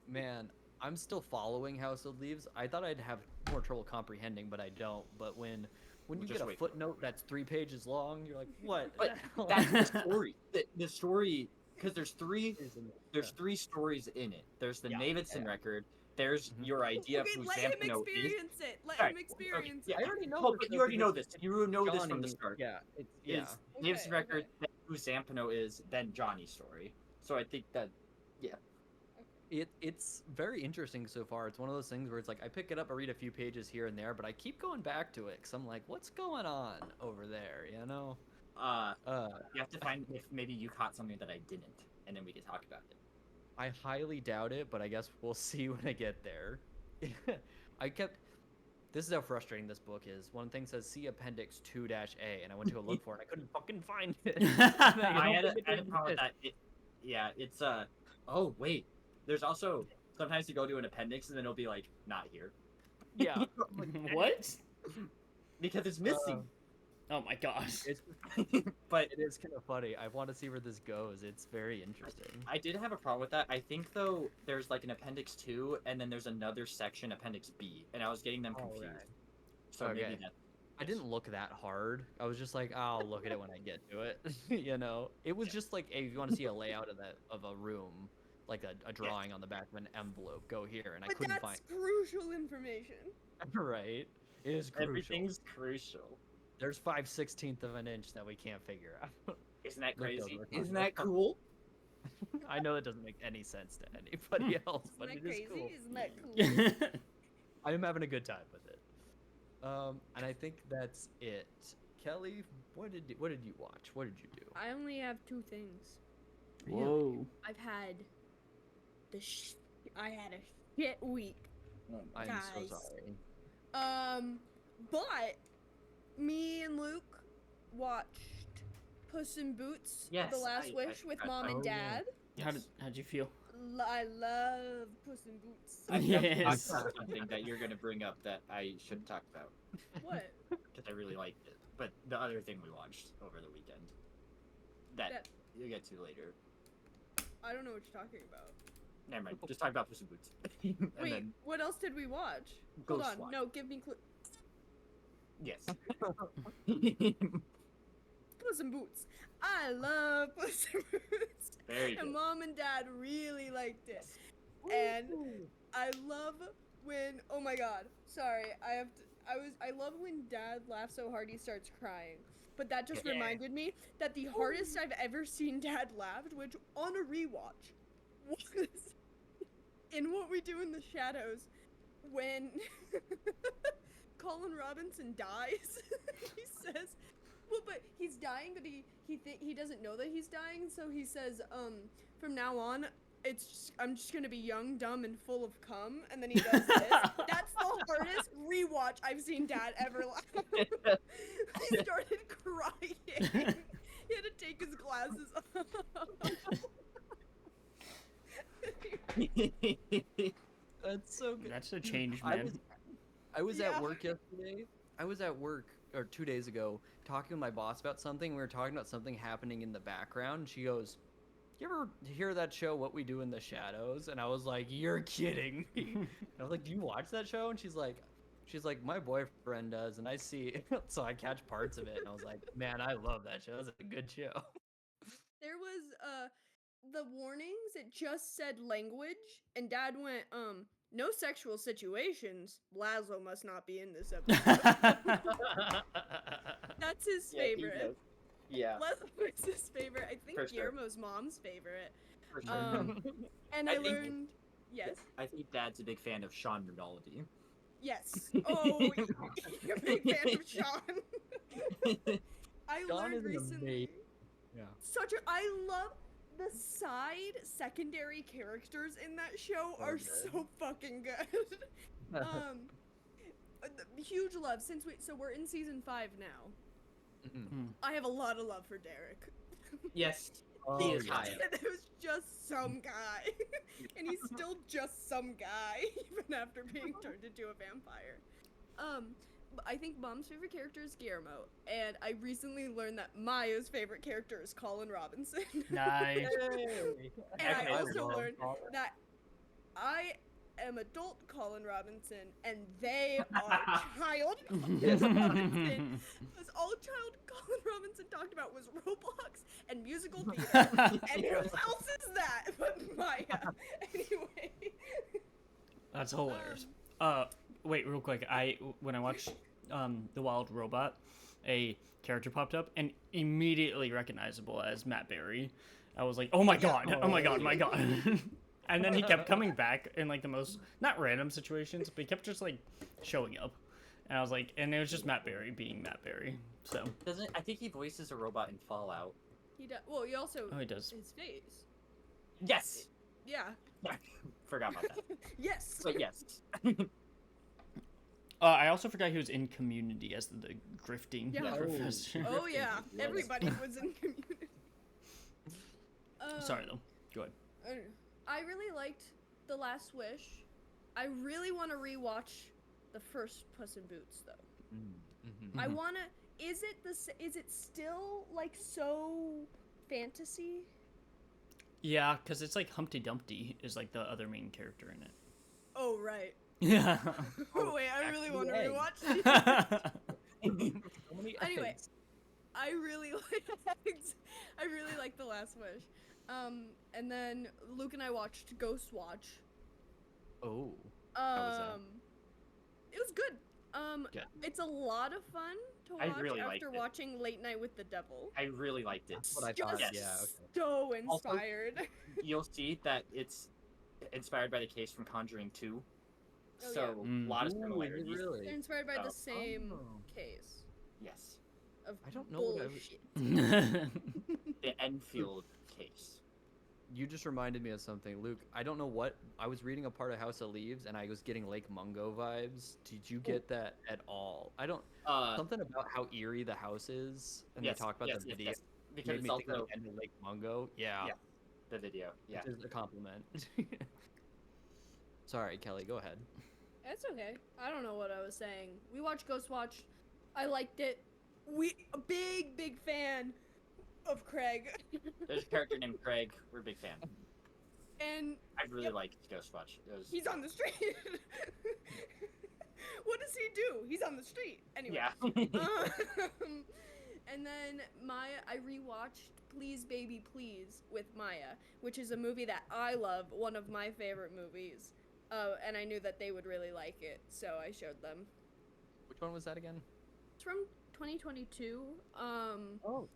Man, I'm still following House of Leaves. I thought I'd have more trouble comprehending, but I don't. But when you Just get a wait. footnote that's 3 pages long, you're like, what? But that's the story. The story, because there's three stories in it. There's the Yeah, Davidson yeah. record. There's Mhm. your idea Okay, of who let him Zampano is. experience it. Let Alright, him experience yeah, it. I already know. Oh, this, but though, you already know because this. You know this from the Johnny- start. Yeah, yeah. It's Davidson Okay, record, then who Zampano is, then Johnny's story. So I think that It's very interesting so far. It's one of those things where it's like I pick it up, I read a few pages here and there, but I keep going back to it because I'm like, what's going on over there? You know? you have to find if maybe you caught something that I didn't, and then we can talk about it. I highly doubt it, but I guess we'll see when I get there. This is how frustrating this book is. One thing says see Appendix 2-A, and I went to go look for it. And I couldn't fucking find it. I had a problem with that. It's Oh wait, there's also sometimes you go to an appendix and then it'll be like not here Yeah. What? because it's missing. Oh my gosh. It's, But it is kind of funny. I want to see where this goes. It's very interesting. I did have a problem with that. I think though there's like an appendix 2 and then there's another section appendix B, and I was getting them Oh, confused. right. So Okay. maybe that. I didn't look that hard. I was just like, I'll look at it when I get to it. You know, it was just like, hey, if you want to see a layout of a room, like a drawing on the back of an envelope, go here, and I But couldn't that's crucial information. find. Right, it is crucial. Everything's crucial. There's 5/16 of an inch that we can't figure out. Isn't that Look those crazy? records Isn't up. that cool? I know that doesn't make any sense to anybody else, Isn't but that it crazy? is cool. Isn't that cool? I'm having a good time with it. And I think that's it. Kelly, what did you watch? What did you do? I only have 2 things. Whoa. I've had I had a shit week. I'm Guys. so sorry. But me and Luke watched Puss in Boots: Yes, The Last I Wish with forgot Mom that. and Oh, yeah. Dad. How'd you feel? I love Puss in Boots. I've Yes. got something that you're gonna bring up that I should talk about What? because I really liked it. But the other thing we watched over the weekend that That- you'll get to later. I don't know what you're talking about. Never mind. Just talk about Puss in Boots. and Wait, then what else did we watch? Ghost Hold on, Watch. no, give me Yes. Puss in Boots. I love Puss in Boots. Very good. And Mom and Dad really liked it. And I love when oh my god, sorry, I love when Dad laughs so hard he starts crying. But that just Yeah. reminded me that the hardest I've ever seen Dad laugh, which on a rewatch, was in What We Do in the Shadows, when Colin Robinson dies, he says, well, but he's dying, but he doesn't know that he's dying, so he says, from now on, I'm just gonna be young, dumb, and full of cum, and then he does this. That's the hardest rewatch I've seen Dad ever laugh. He started crying. He had to take his glasses off. That's so good. That's a change, I man. was, I was Yeah. at work yesterday. I was at work, or 2 days ago, talking with my boss about something. We were talking about something happening in the background. She goes, "You ever hear that show, What We Do in the Shadows?" And I was like, "You're kidding me." And I was like, "Do you watch that show?" And she's like, "My boyfriend does," and I see, so I catch parts of it. And I was like, "Man, I love that show. That's a good show." There was the warnings, it just said language, and Dad went, no sexual situations. Laszlo must not be in this episode. That's his Yeah, he favorite. does. Yeah, Laszlo is his favorite. I think For sure. Guillermo's mom's favorite. for sure. And I I think- learned, yes, I think Dad's a big fan of Sean Rinaldi. yes. Oh, you're a big fan of Sean. I Sean learned is an recently. Yeah. I love the side secondary characters in that show So are good. so fucking good. Huge love so we're in season 5 now. Mhm. I have a lot of love for Derek. Yes, Oh, he is yeah. high. It was just some guy, and he's still just some guy even after being turned into a vampire. But I think Mom's favorite character is Guillermo, and I recently learned that Maya's favorite character is Colin Robinson. Nice. And Okay, I also love learned Colin. that I am adult Colin Robinson and they are child Colin Robinson. Because all child Colin Robinson talked about was Roblox and musical theater. And who else is that but Maya? Anyway. That's hilarious. Wait, real quick. When I watched The Wild Robot, a character popped up and immediately recognizable as Matt Berry. I was like, oh my god, oh my god, my god. And then he kept coming back in like the most not random situations, but he kept just like showing up. And I was like, and it was just Matt Berry being Matt Berry. So I think he voices a robot in Fallout. He does. Well, he also. oh, he does. His face. Yes. Yeah. Forgot about that. Yes. But yes. I also forgot he was in Community as the grifting Yeah. professor. Oh yeah. Yes. Everybody was in Community. Sorry though. Go ahead. I really liked The Last Wish. I really want to rewatch the first Puss in Boots though. Mhm. I Mhm. wanna. Is it still like so fantasy? Yeah, because it's like Humpty Dumpty is like the other main character in it. Oh right. Yeah. Oh, wait, I really want to eggs. rewatch. So many Anyway. eggs. I really like The Last Wish. And then Luke and I watched Ghost Watch. Oh. was that? It was good. Good. It's a lot of fun to I watch really liked after it. watching Late Night with the Devil. I really liked it. That's what I Just thought. Yes. Yeah. Okay. so Also- inspired. You'll see that it's inspired by the case from Conjuring 2. Oh, So yeah. a lot of Ooh, similarities. They're really? inspired by Oh. the same Oh. case Yes. of I don't know what I was- bullshit. The Enfield case. You just reminded me of something, Luke. I don't know what I was reading a part of House of Leaves, and I was getting Lake Mungo vibes. Did you get that at all? I don't. Something about how eerie the house is, and yes, they talk about yes, the yes, video. yes. Because Made it's me think of also the end of Lake Mungo. Yeah, Yeah. the video. Yeah. which is a compliment. Sorry, Kelly. Go ahead. It's okay. I don't know what I was saying. We watched Ghost Watch. I liked it. A big fan of Craig. There's a character named Craig. We're a big fan. And I really Yep. liked Ghost Watch. It was, he's on the street. What does he do? He's on the street. Anyway. yeah. And then I rewatched Please Baby Please with Maya, which is a movie that I love, one of my favorite movies. And I knew that they would really like it, so I showed them. Which one was that again? It's from 2022. Oh,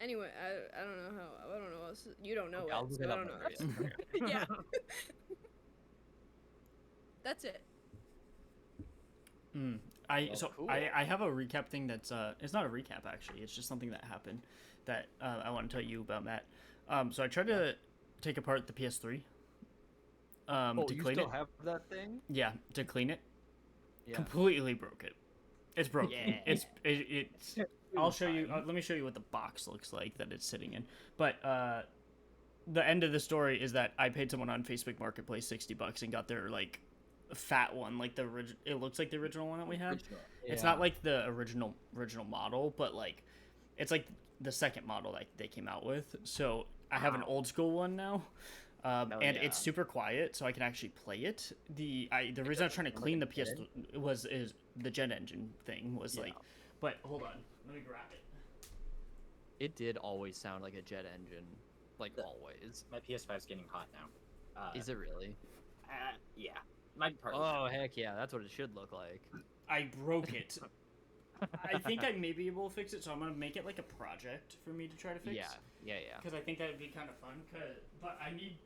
Anyway, I don't know how. I don't know. You don't know okay, it. I'll look so it I up don't know. later, yeah. Yeah. That's it. Well, cool. I have a recap thing that's it's not a recap actually. It's just something that happened that I want to tell you about, Matt. So I tried to take apart the PS3. Oh, To you clean still it. have that thing? Yeah, to clean it. Yeah. Completely broke it. It's broken. Yeah. It's. I'll show you. Let me show you what the box looks like that it's sitting in. But the end of the story is that I paid someone on Facebook Marketplace $60 and got their like fat one, like the it looks like the original one that we had. It's not like the original model, but like it's like the second model that they came out with. So I have an old school one now. And yeah. it's super quiet, so I can actually play it. The reason I was trying to clean the PS is the jet engine thing was like, but hold on, let me grab it. It did always sound like a jet engine, like always. My PS5's getting hot now. Is it really? Yeah. My part. Oh heck yeah, that's what it should look like. I broke it. I think I may be able to fix it, so I'm gonna make it like a project for me to try to fix. Yeah. Because I think that would be kind of fun. But I need.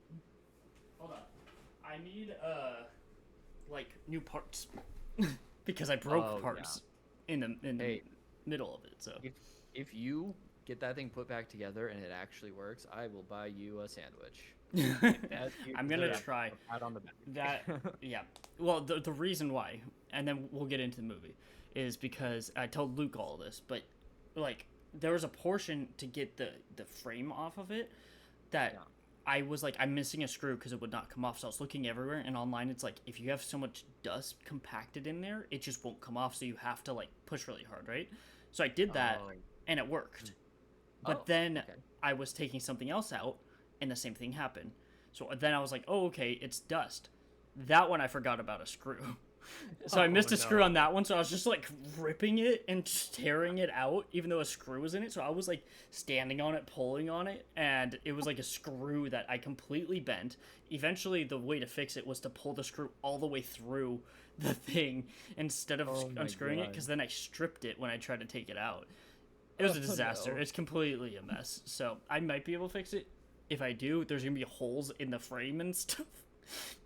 Hold on. I need like new parts because I broke parts in the Hey. middle of it. So If you get that thing put back together and it actually works, I will buy you a sandwich. I'm gonna try. Pat on the back. That yeah. Well, the reason why, and then we'll get into the movie, is because I told Luke all this, but like there was a portion to get the frame off of it that I was like, I'm missing a screw because it would not come off. So I was looking everywhere, and online it's like if you have so much dust compacted in there, it just won't come off. So you have to like push really hard, right? So I did that, and it worked. But then I was taking something else out, and the same thing happened. So then I was like, oh, okay, it's dust. That one I forgot about a screw. So I missed a screw on that one, so I was just like ripping it and tearing it out, even though a screw was in it. So I was like standing on it, pulling on it, and it was like a screw that I completely bent. Eventually, the way to fix it was to pull the screw all the way through the thing instead of unscrewing it, because then I stripped it when I tried to take it out. It was a disaster. No. It's completely a mess. So I might be able to fix it. If I do, there's gonna be holes in the frame and stuff.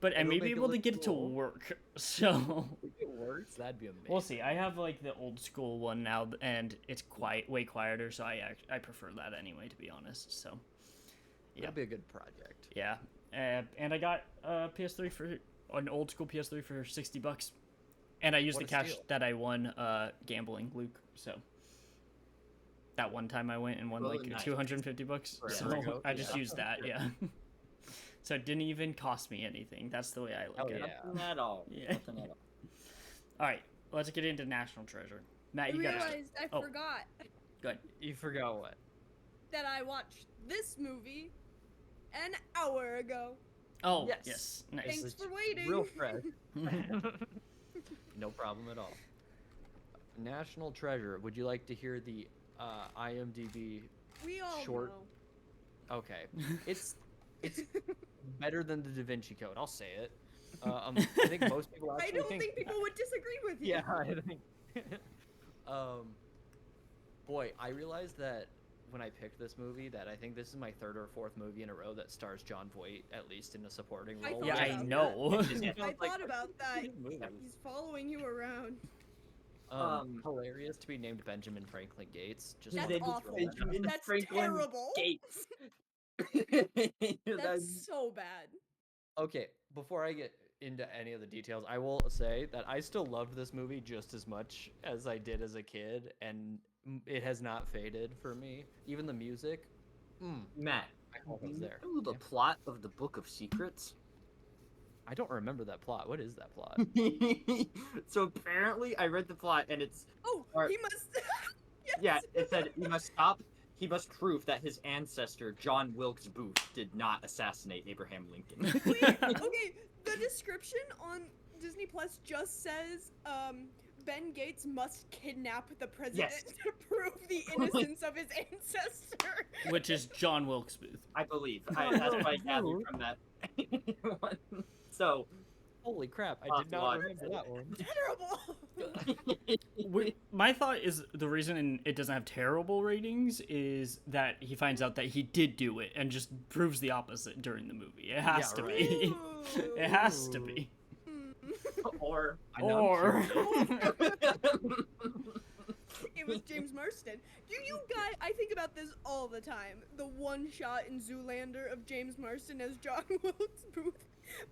But I may be able to get it to work. So If it works, that'd be amazing. we'll see. I have like the old school one now, and it's way quieter. So I prefer that anyway, to be honest. So yeah, That'd be a good project. yeah. And I got a PS3 for an old school PS3 for $60, and I used What the a cash steal. that I won gambling, Luke. So. That one time I went and won like nice. $250, so Forever ago. I just Yeah. used that, yeah. So it didn't even cost me anything. That's the way I look Oh, at it. yeah. Nothing at all. Yeah. Nothing at all. All right, let's get into National Treasure. Matt, I you got realized I Oh. forgot Good. You forgot what? that I watched this movie an hour ago. Oh, Yes. yes. Nice. Thanks is for waiting. Real fresh. No problem at all. National Treasure. Would you like to hear the IMDb? We all Short. know. Okay, it's better than the Da Vinci Code. I'll say it. I think most people I actually don't think people would disagree with you. Yeah, I think. Boy, I realized that when I picked this movie, that I think this is my third or fourth movie in a row that stars John Voight, at least in a supporting I role. thought Yeah, I about know. I thought about that. He's following you around. Hilarious to be named Benjamin Franklin Gates. Just That's like to awful. throw that out. That's Franklin terrible. Gates. That's so bad. Okay, before I get into any of the details, I will say that I still loved this movie just as much as I did as a kid, and it has not faded for me. Even the music, Matt, I hope it's there. you know the plot of the Book of Secrets? I don't remember that plot. What is that plot? So apparently, I read the plot, and it's Oh, Or- he must. Yes. yeah. It said he must prove that his ancestor John Wilkes Booth did not assassinate Abraham Lincoln. Wait, okay, the description on Disney Plus just says, Ben Gates must kidnap the president Yes. to prove the innocence of his ancestor. Which is John Wilkes Booth. I believe. That's what I gathered from that one. So, Holy crap! I did not Plot. remember that one. Terrible. My thought is the reason it doesn't have terrible ratings is that he finds out that he did do it and just proves the opposite during the movie. It has Yeah, to right. be. It has to be. Or I know, Or It was James Marsden. Do you guys? I think about this all the time. The one shot in Zoolander of James Marsden as John Wilkes Booth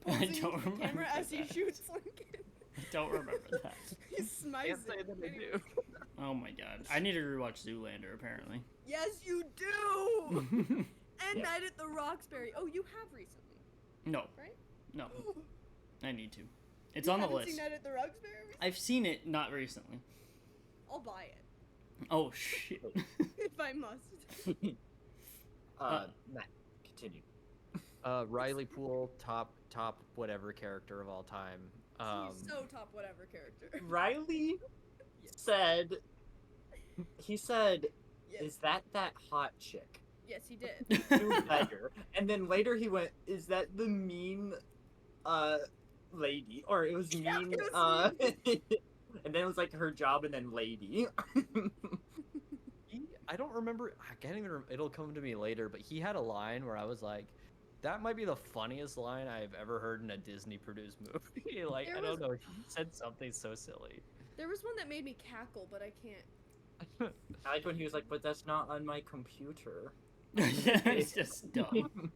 posing don't with the camera remember as he that. shoots Lincoln. I don't remember that. He Can't smiles. say that I Anyway. do. Oh my god. I need to rewatch Zoolander apparently. Yes, you do. And Yeah. Night at the Roxbury. Oh, you have recently, No, right? no. I need to. It's You on the haven't list. Seen Night at the Roxbury? Recently? I've seen it, not recently. I'll buy it Oh shit. if I must. Matt, continue. Riley Poole, top whatever character of all time. He's so top whatever character. Riley said, he said, Yes, "Is that hot chick?" yes, he did. To Ledger, and then later he went, "Is that the mean, lady?" Or it was Yeah, mean, it was and then it was like her job, and then lady. I don't remember. I can't even. It'll come to me later. But he had a line where I was like, "That might be the funniest line I've ever heard in a Disney-produced movie." Like, There I don't was- know. He said something so silly. There was one that made me cackle, but I can't. I like when he was like, "But that's not on my computer." Yeah, it's just dumb.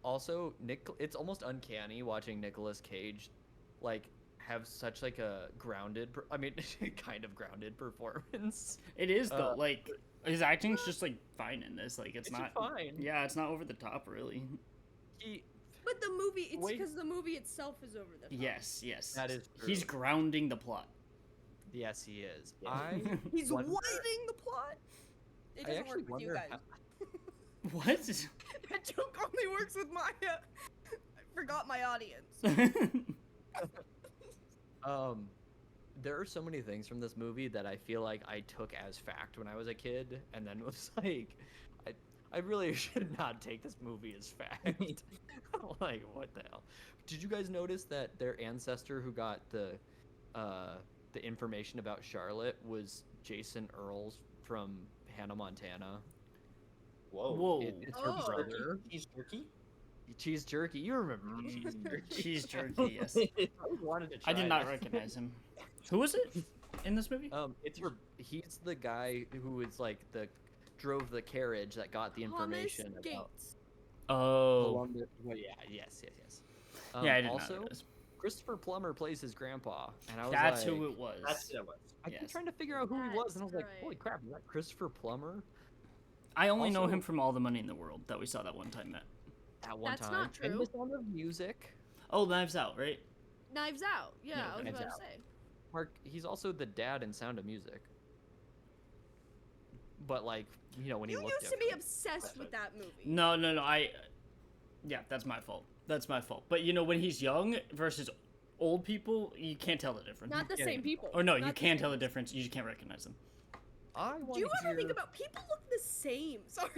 Also, it's almost uncanny watching Nicolas Cage, like, have such like a grounded. I mean, kind of grounded performance. It is though. Uh, Like his acting's just like fine in this. Like it's It's not. fine. Yeah, it's not over the top really. He, But the movie, it's Wait. because the movie itself is over the top. Yes, yes. That is He's true. grounding the plot. yes, he is. Yeah. I He's wonder- widening the plot. It I doesn't actually work with you wonder guys. What? That joke only works with Maya. I forgot my audience. There are so many things from this movie that I feel like I took as fact when I was a kid, and then was like, I really should not take this movie as fact. Like, what the hell? Did you guys notice that their ancestor who got the information about Charlotte was Jason Earls from Hannah Montana? Whoa. Whoa. It's her Oh. brother. He's turkey. Cheese jerky. You remember cheese Mm. jerky? Cheese jerky. Yes. I always wanted to try I did not this. recognize him. Who was it in this movie? It's her. He's the guy who is like drove the carriage that got the information Thomas about Gates. Oh. Columbus. Well, yeah, yes. Yeah, I did also, not notice. Christopher Plummer plays his grandpa, and I was That's like, who it was. That's what it was. I kept yes. trying to figure out who he was, and I was like, That's holy right. crap, is that Christopher Plummer? I only know Also- him from All the Money in the World that we saw that one time at. At one That's time, not and true. The Sound of Music. Oh, Knives Out, right? Knives Out. Yeah, Yeah, I was Knives about Out. to say. Mark, he's also the dad in Sound of Music. But like, when he You looked used to be different. obsessed with that movie. No. Yeah, that's my fault. That's my fault. But when he's young versus old people, you can't tell the difference. Not the Yeah. same people. Or no, you Not can same tell the people. difference. You just can't recognize them. I want Do you to ever hear... think about people look the same? Sorry,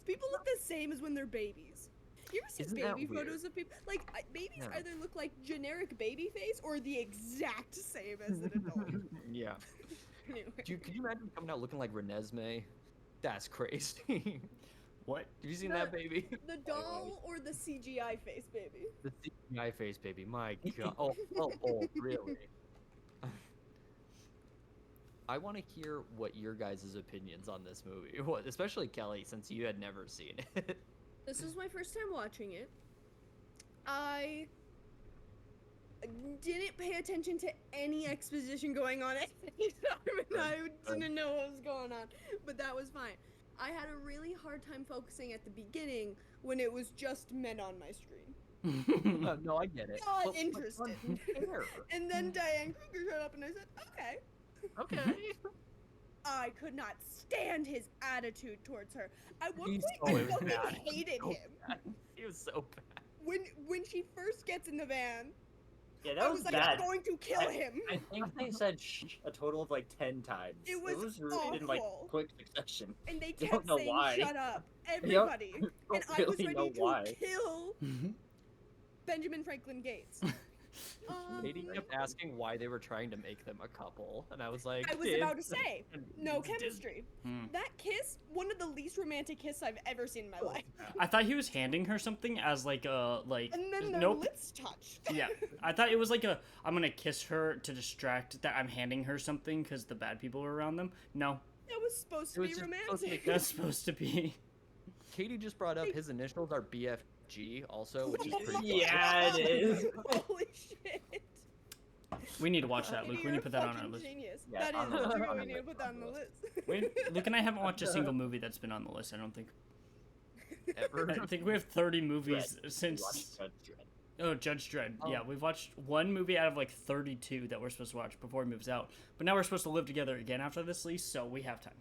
people look the same as when they're babies. You ever see Isn't that baby weird? photos of people? Like babies Yeah. either look like generic baby face or the exact same as an adult. Yeah. Anyway. Could you imagine coming out looking like Renesmee? That's crazy. What? Have you seen The- that baby? The doll or the CGI face baby? The CGI face baby. My god. Oh, really? I want to hear what your guys' opinions on this movie, especially Kelly, since you had never seen it. This is my first time watching it. I didn't pay attention to any exposition going on at any time, and I didn't know what was going on, but that was fine. I had a really hard time focusing at the beginning when it was just men on my screen. No, I get it. Not But interested. who cares? And then Diane Kruger showed up, and I said, okay. Okay. I could not stand his attitude towards her. At one He's point, so I fucking bad. hated So him. bad. He was so bad. When she first gets in the van, Yeah, I that was was like, bad. I'm going to kill him. I think they said shh a total of like 10 times. It was ruined in like awful. quick succession. And they I don't kept know saying, why. shut up, everybody. And Don't I was really know ready to why. kill Benjamin Franklin Gates. Katie kept asking why they were trying to make them a couple, and I was like, I was "Kids." about to say, no It's Disney. chemistry. Hmm. That kiss, one of the least romantic kisses I've ever seen in my life. I thought he was handing her something as like a like. And then their Nope. lips touched. Yeah, I thought it was like a. I'm gonna kiss her to distract that I'm handing her something because the bad people are around them. No, That was supposed It to was be just supposed to romantic. be that's supposed to be. Katie just brought up his initials are BFG also, which is pretty cool. Yeah, it is. Holy shit. We need to watch that, Luke. We You're need to put that on our fucking list. Genius. Yeah, That is on the- true. on We the need to list, put that on on the the list. list. Luke and I haven't watched a single movie that's been on the list. I don't think. Ever. I think we have 30 movies Watch since. Judge Dredd. Oh, Judge Dredd. Oh. Yeah, we've watched one movie out of like 32 that we're supposed to watch before he moves out. But now we're supposed to live together again after this lease, so we have time.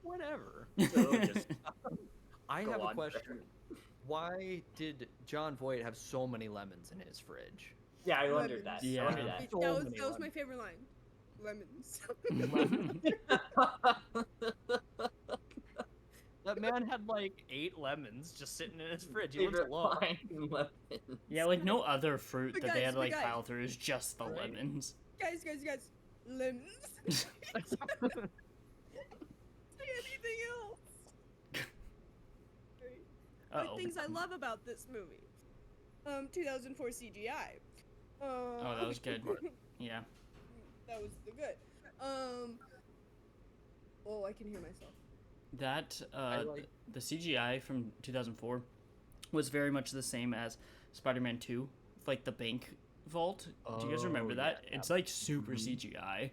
Whatever. So just I go have a on. question. Why did John Voight have so many lemons in his fridge? Yeah, I wondered that. Yeah. I wondered Yeah. that. So That was, many that was my lemons. favorite line. Lemons. That man had like 8 lemons just sitting in his fridge. He lives Favorite alone. line, lemon. Yeah, like no other fruit But that they guys, had to but like guys. pile through is just the Right. lemons. guys, lemons. Say anything else. Uh-oh. Things I love about this movie. 2004 CGI. Oh, that was good. Yeah. That was the good. Oh, I can hear myself. That like- the CGI from 2004 was very much the same as Spider-Man 2, like the bank vault. Do you guys remember Oh, that? yeah, It's like super Mhm. CGI.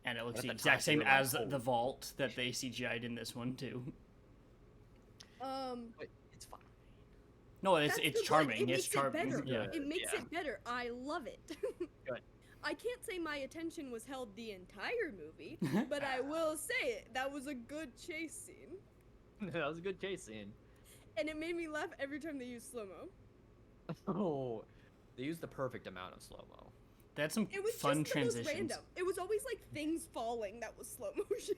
And it looks At the the exact time, same you were like, as the "Holy vault that they CGI'd in this one too. But it's fine. No, it's That's it's the charming. point. It It's makes it charming. better. Yeah. It makes Yeah. it better. I love it. Good. I can't say my attention was held the entire movie, but I will say it. That was a good chase scene. That was a good chase scene. And it made me laugh every time they used slow-mo. Oh, they used the perfect amount of slow mo. They had some It was fun just the most transitions. random. It was always like things falling that was slow motion.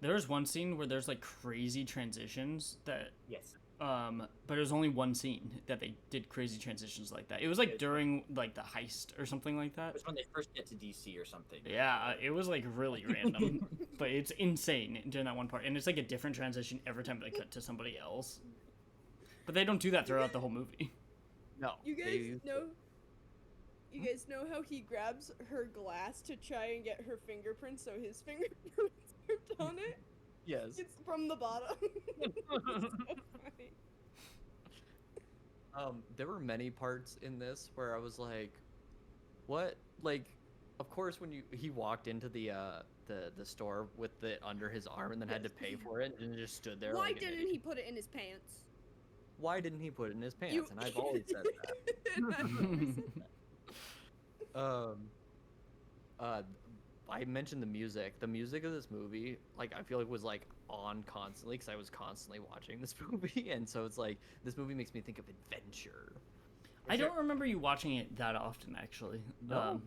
There was one scene where there's like crazy transitions that Yes. but it was only one scene that they did crazy transitions like that. It was like It- during like the heist or something like It that. was when they first get to DC or something. Yeah, it was like really random, but it's insane during that one part, and it's like a different transition every time they cut to somebody else. But they don't do that throughout the whole movie. No. You they guys used- know. You guys know how he grabs her glass to try and get her fingerprints, so his fingerprints are on it. Yes. It's from the bottom. It's so funny. There were many parts in this where I was like, "What?" Like, of course, when he walked into the store with it under his arm and then had to pay for it and just stood there. Why like an didn't idiot. he put it in his pants? Why didn't he put it in his pants? You- And I've always said that. And I've always said that. I mentioned the music. The music of this movie, like, I feel like was like on constantly because I was constantly watching this movie, and so it's like this movie makes me think of adventure. I don't remember you watching it that often, actually. No?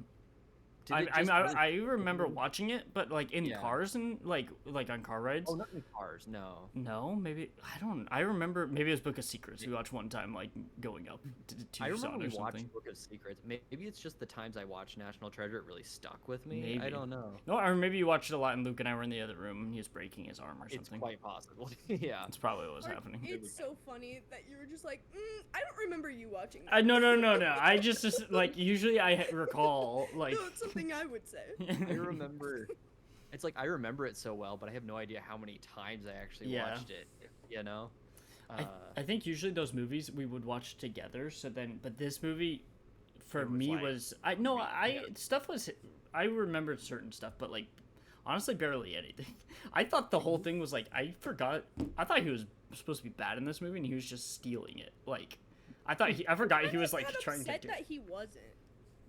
Did I, it I, just I, really- I remember watching it, but like in Yeah. cars and like on car rides. Oh, not in cars. No. No, maybe I don't. I remember maybe it was Book of Secrets. We watched one time, like going up to I Tucson remember or we something. watched Book of Secrets. Maybe it's just the times I watched National Treasure. It really stuck with me. I Maybe. don't know. No, or maybe you watched it a lot, and Luke and I were in the other room, and he was breaking his arm or It's something. quite possible. Yeah. That's probably what was Mark, happening. It's so funny that you were just like, I don't remember you watching that. No. I just like usually I recall like. No, it's something I would say. I remember. It's like I remember it so well, but I have no idea how many times I actually Yeah. watched it. You know. I think usually those movies we would watch together. So then, but this movie, for It was me like was I no I yeah. stuff was I remembered certain stuff, but like honestly barely anything. I thought the whole thing was like I forgot. I thought he was supposed to be bad in this movie, and he was just stealing it. Like I thought I forgot he was like got trying to upset do. that he wasn't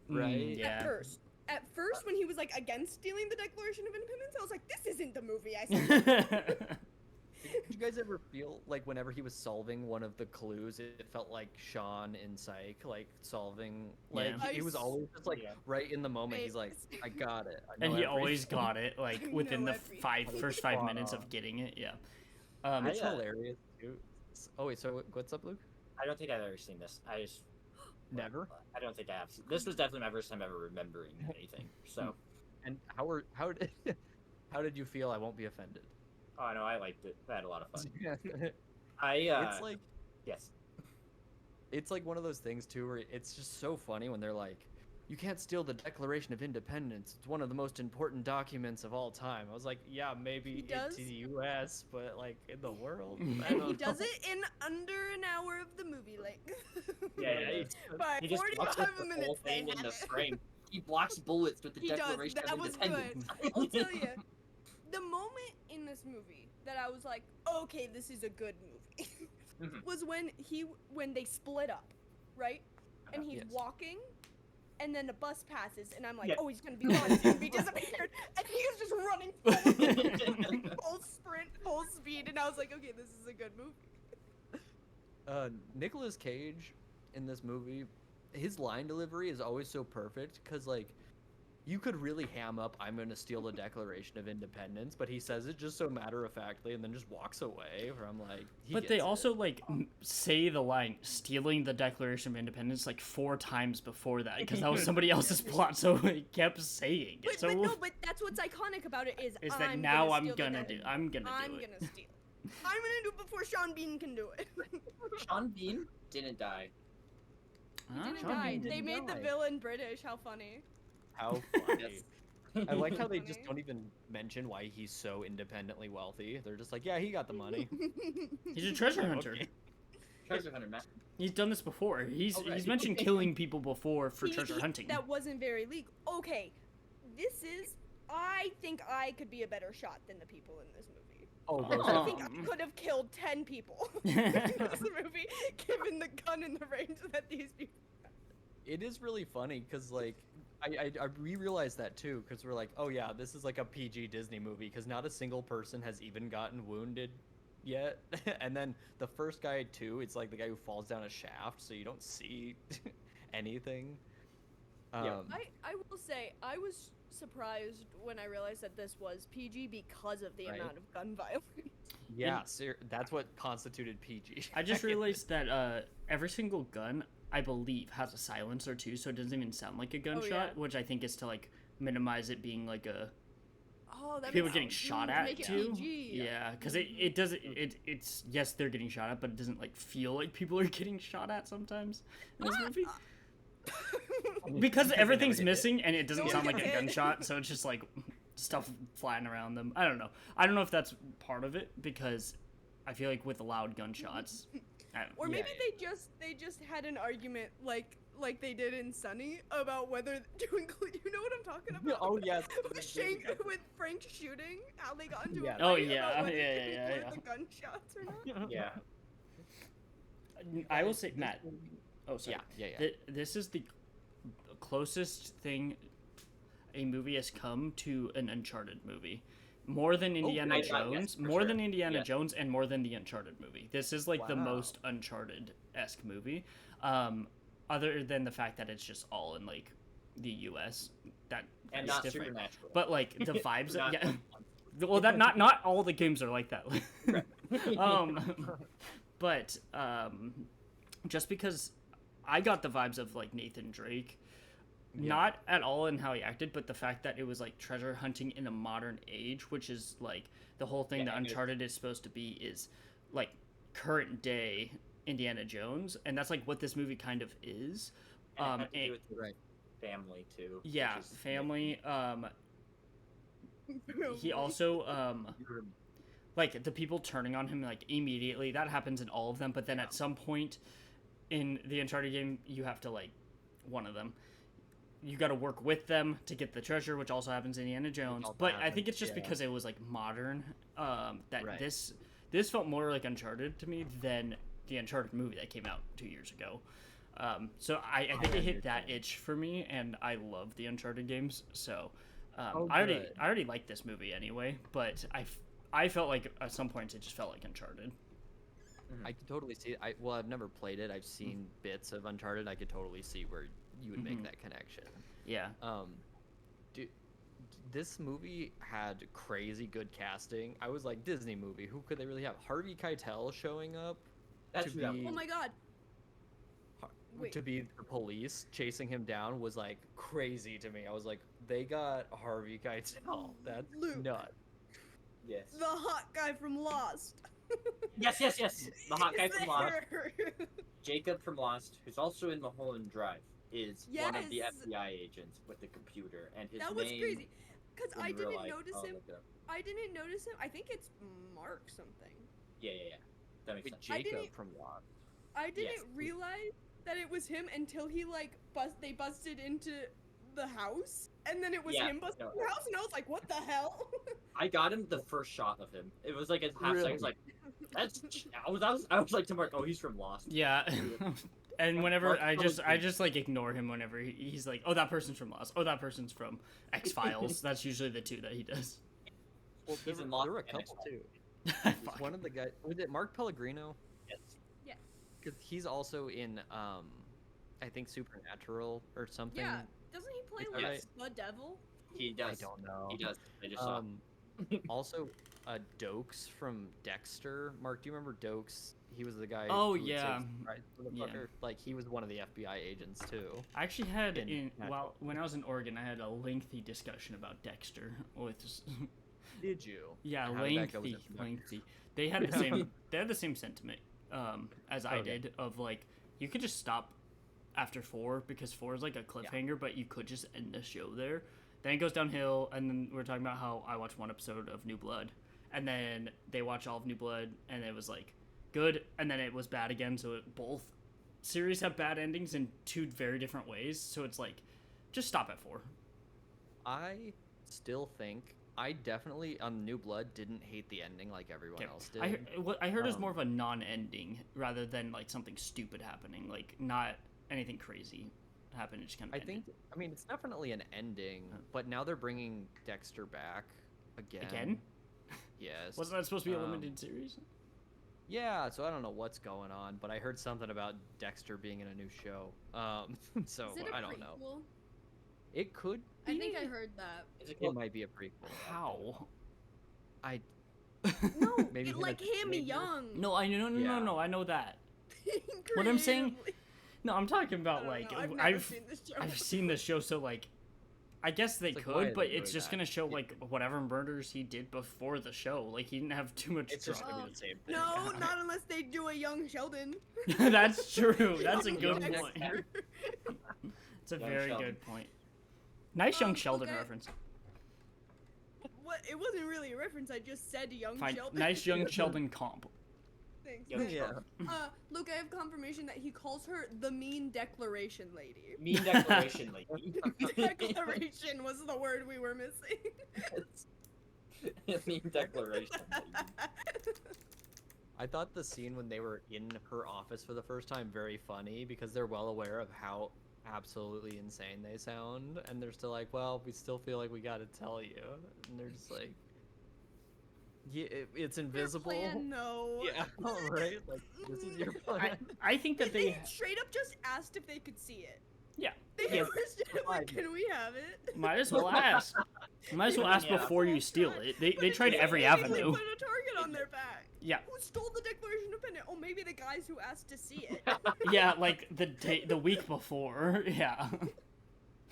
Right? Yeah. at first when he was like against stealing the Declaration of Independence. I was like, this isn't the movie I said. Did you guys ever feel like whenever he was solving one of the clues, it felt like Sean in Psych, like solving, like Yeah. he was always just like Yeah. right in the moment. He's like, Right. I got it. I And know he always everything." got it like I within know the everything. first 5 Spot minutes on. of getting it. Yeah. It's I, hilarious too. Oh wait, so what's up, Luke? I don't think I've ever seen this. I just Never. I don't think I have. This was definitely my first time ever remembering anything. So, And how did you feel? I won't be offended. oh no, I liked it. I had a lot of fun. it's I yes. it's like one of those things too where it's just so funny when they're like, you can't steal the Declaration of Independence. It's one of the most important documents of all time. I was like, yeah, maybe He in does? the U.S., but like in the world. I And don't he does know. it in under an hour of the movie, like. Yeah, By He just blocks 45 the minutes whole they thing in have the it. frame. He blocks bullets with the He does. Declaration That of was Independence. I'll tell you, the moment in this movie that I was like, okay, this is a good movie, Mhm. was when they split up, right? And he's Yes. walking, and then the bus passes, and I'm like, Yeah. oh, he's gonna be gone, he's gonna be disappeared, and he was just running forward, full sprint, full speed, and I was like, okay, this is a good movie. Nicolas Cage in this movie, his line delivery is always so perfect because like you could really ham up I'm gonna steal the Declaration of Independence, but he says it just so matter-of-factly and then just walks away where I'm like, he But they gets it. also like say the line "stealing the Declaration of Independence" like 4 times before that because that was somebody else's plot, so he kept saying it. So But that's what's iconic about it is is that I'm now gonna I'm steal the gonna gun. do I'm gonna I'm do it. gonna steal. I'm gonna do it before Sean Bean can do it. Sean Bean didn't die. He Huh? didn't Sean die. Bean They didn't made the die. villain British. How funny. How funny. Yes. I like how they just Funny. don't even mention why he's so independently wealthy. They're just like, yeah, he got the money. He's a treasure hunter. Okay. Treasure Hunter, Matt. He's done this before. He's Oh, right. he's mentioned killing people before for He- treasure he- hunting. That wasn't very legal. Okay, this is. I think I could be a better shot than the people in this movie. Oh, Oh. Rose, I think I Um. could have killed 10 people in this movie, given the gun and the range that these people. it is really funny because like we realized that too because we're like, oh yeah, this is like a PG Disney movie because not a single person has even gotten wounded yet. And then the first guy too, it's like the guy who falls down a shaft, so you don't see anything. Yeah. I will say I was surprised when I realized that this was PG because of the Right. amount of gun violence. Yeah, that's what constituted PG. I just realized that every single gun, I believe, has a silencer too, so it doesn't even sound like a gunshot, yeah. which I think is to like minimize it being like a Oh, that people makes getting sense. shot To at make it too. PG. Yeah, because it doesn't it's yes they're getting shot at, but it doesn't like feel like people are getting shot at sometimes in this movie because they everything's never hit it. missing and it doesn't No sound one like a gets hit. gunshot, so it's just like stuff flying around them. I don't know. I don't know if that's part of it because I feel like with loud gunshots. Or Yeah, maybe they just had an argument like they did in Sunny about whether to include. You know what I'm talking about? Oh yes. with Frank shooting, how they got into Yeah. a fight Oh, yeah, about whether yeah, to yeah, include yeah. the gunshots or not. Yeah. I will say, Matt. Oh, sorry. Yeah. This is the closest thing a movie has come to an Uncharted movie. More than Indiana yes, Jones, for more sure. than Indiana Yeah. Jones, and more than the Uncharted movie. This is like the Wow. most Uncharted-esque movie. Other than the fact that it's just all in like the U.S. That And is not different. Supernatural. But like the vibes, Not- yeah. Well, that not all the games are like that. But just because I got the vibes of like Nathan Drake, Yeah. not at all in how he acted, but the fact that it was like treasure hunting in a modern age, which is like the whole thing Yeah, that I get it. Uncharted is supposed to be is like current day Indiana Jones, and that's like what this movie kind of is. And it had to and- do with the Right. family too. which yeah, is- family. He also like the people turning on him like immediately. That happens in all of them, but then at some point in the Uncharted game, you have to like one of them. You got to work with them to get the treasure, which also happens in Indiana Jones. also But I think happens, it's just yeah. because it was like modern. That Right. this felt more like Uncharted to me than the Uncharted movie that came out 2 years ago. So I think it hit that understand. itch for me, and I love the Uncharted games. So Oh, I good. already liked this movie anyway, but I felt like at some points it just felt like Uncharted. I could totally see it. I've never played it. I've seen bits of Uncharted. I could totally see where you would make Mhm. that connection. Yeah. This movie had crazy good casting. I was like, Disney movie. Who could they really have? Harvey Keitel showing up That's to who that be. Oh my god. Wait. to be the police chasing him down was like crazy to me. I was like, they got Harvey Keitel. That's Luke. nuts. Yes. The hot guy from Lost. Yes. The hot guy Is from Lost, there. Jacob from Lost, who's also in Mulholland Drive, is one of the Yes. FBI agents with the computer, and his That was name crazy. Because in I real didn't life- notice I'll him. look it up. I didn't notice him. I think it's Mark something. Yeah. That makes With sense. I Jacob didn't- from Lost. I didn't Yes. realize that it was him until he like they busted into the house, and then it was Yeah, him busting no. the house, and I was like, what the hell? I got him the first shot of him. It was like a half Really? second. I was like, that's. I was like to Mark, oh, he's from Lost. Yeah. And whenever Mark I Wahlberg. just like ignore him whenever he's like, oh, that person's from Lost. Oh, that person's from X Files. That's usually the two that he does. Well, He's in Lost there were a and couple X-Files. too. Fuck. One of the guys was it Mark Pellegrino? Yes. Because he's also in I think Supernatural or something. Yeah, doesn't he play Is like that right? the devil? He does. I don't know. He does. I just saw. Also, Dokes from Dexter. Mark, do you remember Dokes? He was the guy. Oh, who would yeah. say, "Surprise, Yeah. motherfucker." Like he was one of the FBI agents too. I actually had In when I was in Oregon, I had a lengthy discussion about Dexter with Did you? yeah, How did that go with lengthy, the lengthy. They had the same sentiment as I Okay. did of like you could just stop after 4 because 4 is like a cliffhanger, but you could just end the show there. Then it goes downhill, and then we're talking about how I watched one episode of New Blood, and then they watch all of New Blood, and it was like good, and then it was bad again. So both series have bad endings in 2 very different ways. So it's like, just stop at 4. I still think I definitely on New Blood didn't hate the ending like everyone Okay. else did. I heard it was Um, more of a non-ending rather than like something stupid happening, like not anything crazy happened. It just kind of I think I mean it's definitely an ending, but now they're bringing Dexter back again. Again? Yes. Wasn't that supposed to be a Um, limited series? Yeah, so I don't know what's going on, but I heard something about Dexter being in a new show. So Is it a I don't know. prequel? It could. I think I be. heard that. Is it It called? might be a prequel. How? I No, Maybe it, him like as a him teenager? young. No, I no no Yeah. no no. I know that. What I'm saying- Creatively. No, I'm talking I about don't like know, I've never I've seen this show. I've seen the show, so like I guess they It's like, why could, are but they it's doing just that? gonna show Yeah. like whatever murders he did before the show. Like he didn't have too much it's just drama. gonna be the same thing. No, not unless they do a young Sheldon. That's true. That's a Young good Dexter. point. It's a Young very Sheldon. good point. Nice young Sheldon okay. reference. What? It wasn't really a reference. I just said young Fine. Sheldon. Nice young Sheldon comp. Thanks. Young thanks. Yeah. Luke, I have confirmation that he calls her the mean declaration lady. Mean declaration, like. Declaration was the word we were missing. Mean declaration. Like. I thought the scene when they were in her office for the first time very funny because they're well aware of how absolutely insane they sound, and they're still like, "Well, we still feel like we gotta tell you," and they're just like, "Yeah, it's invisible." Their plan, no. Yeah, right. Like this is your plan. I think that They they straight up just asked if they could see it. yeah They Yeah. were straight up like, "Can we have it?" might as well ask. Might as well ask Yeah. before you steal it. They But they it tried just every immediately avenue. Put a target on their back. Yeah. Who stole the Declaration of Independence? Oh, maybe the guys who asked to see it. Yeah, like the week before. Yeah.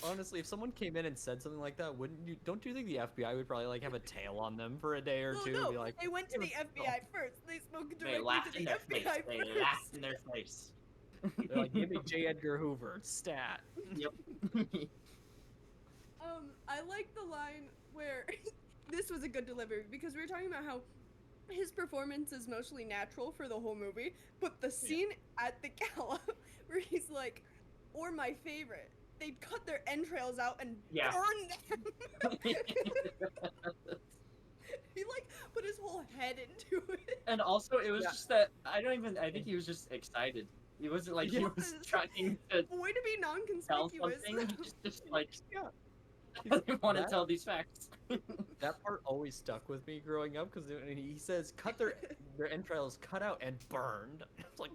Honestly, if someone came in and said something like that, wouldn't you? Don't you think the FBI would probably like have a tail on them for a day or Well, two? no, And be like, they went to "Give the us FBI first. They spoke They directly to laughed the in their face. FBI They first. laughed in their face. they're like, "Give me J. Edgar Hoover, stat." Yep. I like the line where this was a good delivery because we were talking about how his performance is mostly natural for the whole movie, but the scene at the gala where he's like, or my favorite, they'd cut their entrails out and Yeah. burn them. He like put his whole head into it. And also, it was Yeah. just that I think he was just excited. He wasn't like he Yeah. was trying to Way to be tell non-conspicuous. something. He's just like Yeah. I didn't want to That- tell these facts. That part always stuck with me growing up because he says, "Cut their entrails cut out and burned." It's like,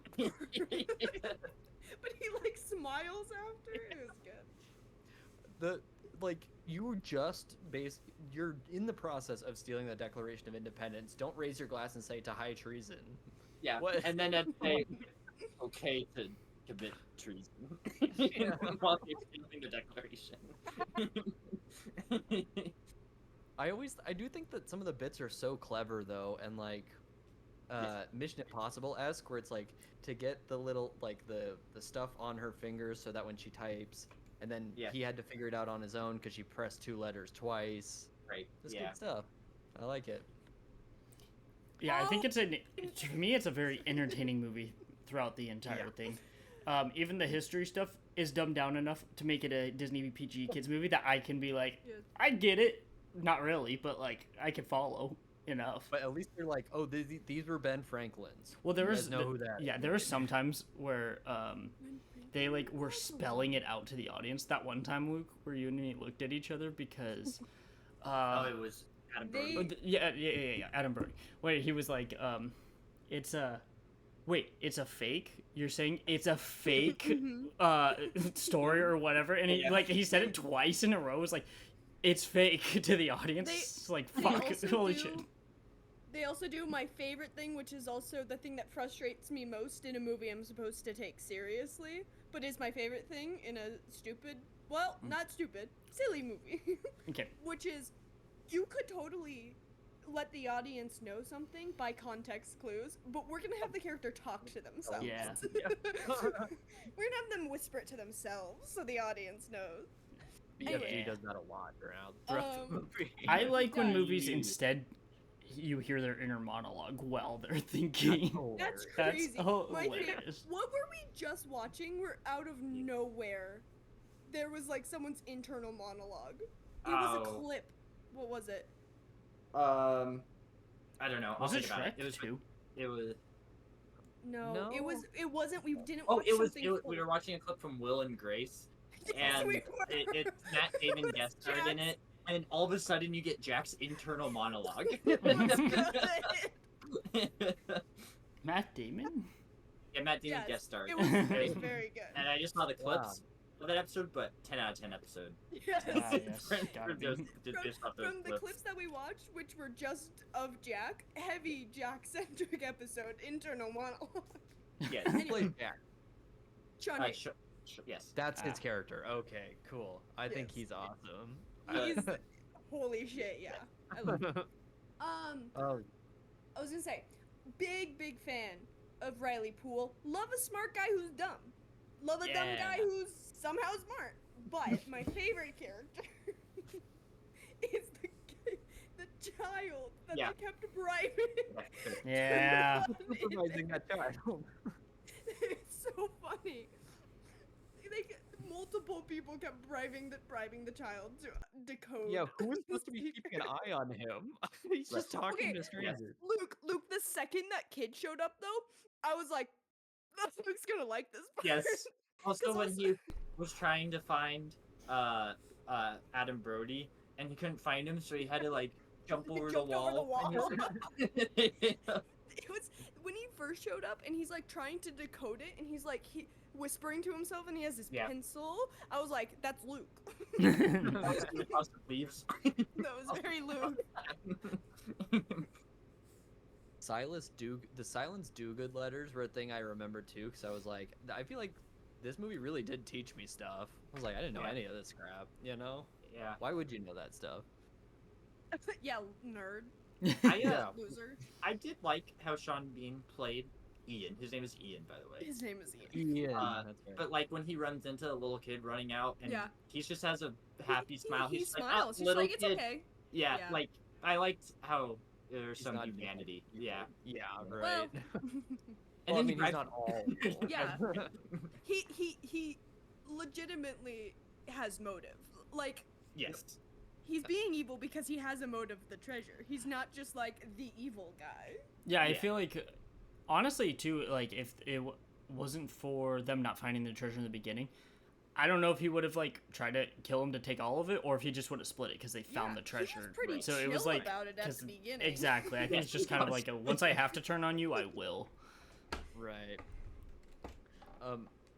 But he like smiles after. It was good. you're in the process of stealing the Declaration of Independence. Don't raise your glass and say to high treason. Yeah. What? And then I'd say okay to commit treason while they're filming the Declaration. I do think that some of the bits are so clever though, and like Mission Impossible-esque, where it's like to get the little like the stuff on her fingers so that when she types, and then Yeah. he had to figure it out on his own because she pressed 2 letters twice. Right. That's Yeah. good stuff. I like it. Yeah, I think Oh. to me it's a very entertaining movie throughout the entire thing. Even the history stuff is dumbed down enough to make it a Disney PG kids movie that I can be like, Yeah. I get it, not really, but like I can follow enough. But at least they're like, oh, these were Ben Franklin's. Well, there You was guys know who that yeah, is. there were some times where they like were spelling it out to the audience. That one time, Luke, where you and me looked at each other because Oh, it was Adam They- Brody. yeah, Adam Brody. Wait, he was like, it's a fake. You're saying it's a fake story or whatever, and he Yeah. like he said it twice in a row. It was like, it's fake to the audience. They- It's like They fuck, also holy do- shit. They also do my favorite thing, which is also the thing that frustrates me most in a movie I'm supposed to take seriously, but is my favorite thing in a stupid, well, not stupid, silly movie, Okay, which is you could totally let the audience know something by context clues, but we're gonna have the character talk to themselves. Yeah. We're gonna have them whisper it to themselves so the audience knows. BFG Anyway. does that a lot throughout the movie. I like when Yeah. movies instead you hear their inner monologue while they're thinking. That's That's crazy. My favorite. hilarious. What were we just watching? We're out of nowhere. There was like someone's internal monologue. It was a Oh. clip. What was it? I don't know. Was I'll it think about Shrek it. It was. too? It was. No, it was. It wasn't. We didn't. Oh, watch it was. something We were watching a clip from Will and Grace, Yes, and we were. it's Matt Damon guest starred in Jax. it, and then all of a sudden you get Jack's internal monologue. It was good. Matt Damon? Yeah, Matt Damon Yes, guest starred. It was very, And very good. I just saw the Wow. clips of that episode, but 10 out of 10 episode. Yes. Ah, yes, From gotta be. just off those From the clips. clips that we watched, which were just of Jack, heavy Jack-centric episode, internal monologue. Yes. Who played Jack? Chun-Li. Yes. That's his Ah. character. Okay, cool. I think Yes. he's awesome. He's holy shit. Yeah, I love him. Oh, I was gonna say, big fan of Riley Poole. Love a smart guy who's dumb. Love a dumb Yeah. guy who's somehow smart. But my favorite character is the child that Yeah. they kept bribing. Yeah. supervising that child. It's so funny. Like multiple people kept bribing the child to decode. Yeah, who was the supposed to be secret. keeping an eye on him? He's just Right. talking Okay, to strangers. Luke, the second that kid showed up though, I was like, Luke's gonna like this part. Yes. Also, 'Cause when also- he was trying to find Adam Brody, and he couldn't find him, so he had to like jump over the Jumped over the wall. and he was like- It was when he first showed up and he's like trying to decode it and he's like whispering to himself and he has his Yeah. pencil. I was like, that's Luke. Across the leaves. That was very Luke. The Silence Do-Good letters were a thing I remember too, because I was like, I feel like this movie really did teach me stuff. I was like, I didn't know Yeah. any of this crap, you know? Yeah. Why would you know that stuff? Yeah, nerd. Yeah. Loser. I did like how Sean Bean played Ian. His name is Ian, by the way. His name is Ian. Yeah, that's But like when he runs into a little kid running out, and Yeah. he just has a happy smile. He He's like, smiles. "Oh, He's little like, it's kid." okay. Yeah, Yeah. like I liked how there's He's some not humanity. evil. Yeah. Yeah, Well, right. And Well, I then mean, he he's drives- not all evil. Yeah. he legitimately has motive. Like Yes. he's being evil because he has a motive, the treasure. He's not just like the evil guy. Yeah, I Yeah. feel like, honestly, too, like, if it wasn't for them not finding the treasure in the beginning, I don't know if he would have, like, tried to kill him to take all of it, or if he just would have split it because they found the He treasure. was pretty So chill it was like, about it at 'cause- the beginning. exactly. I think Yeah, it's just he kind of was. like once I have to turn on you, I will. Right.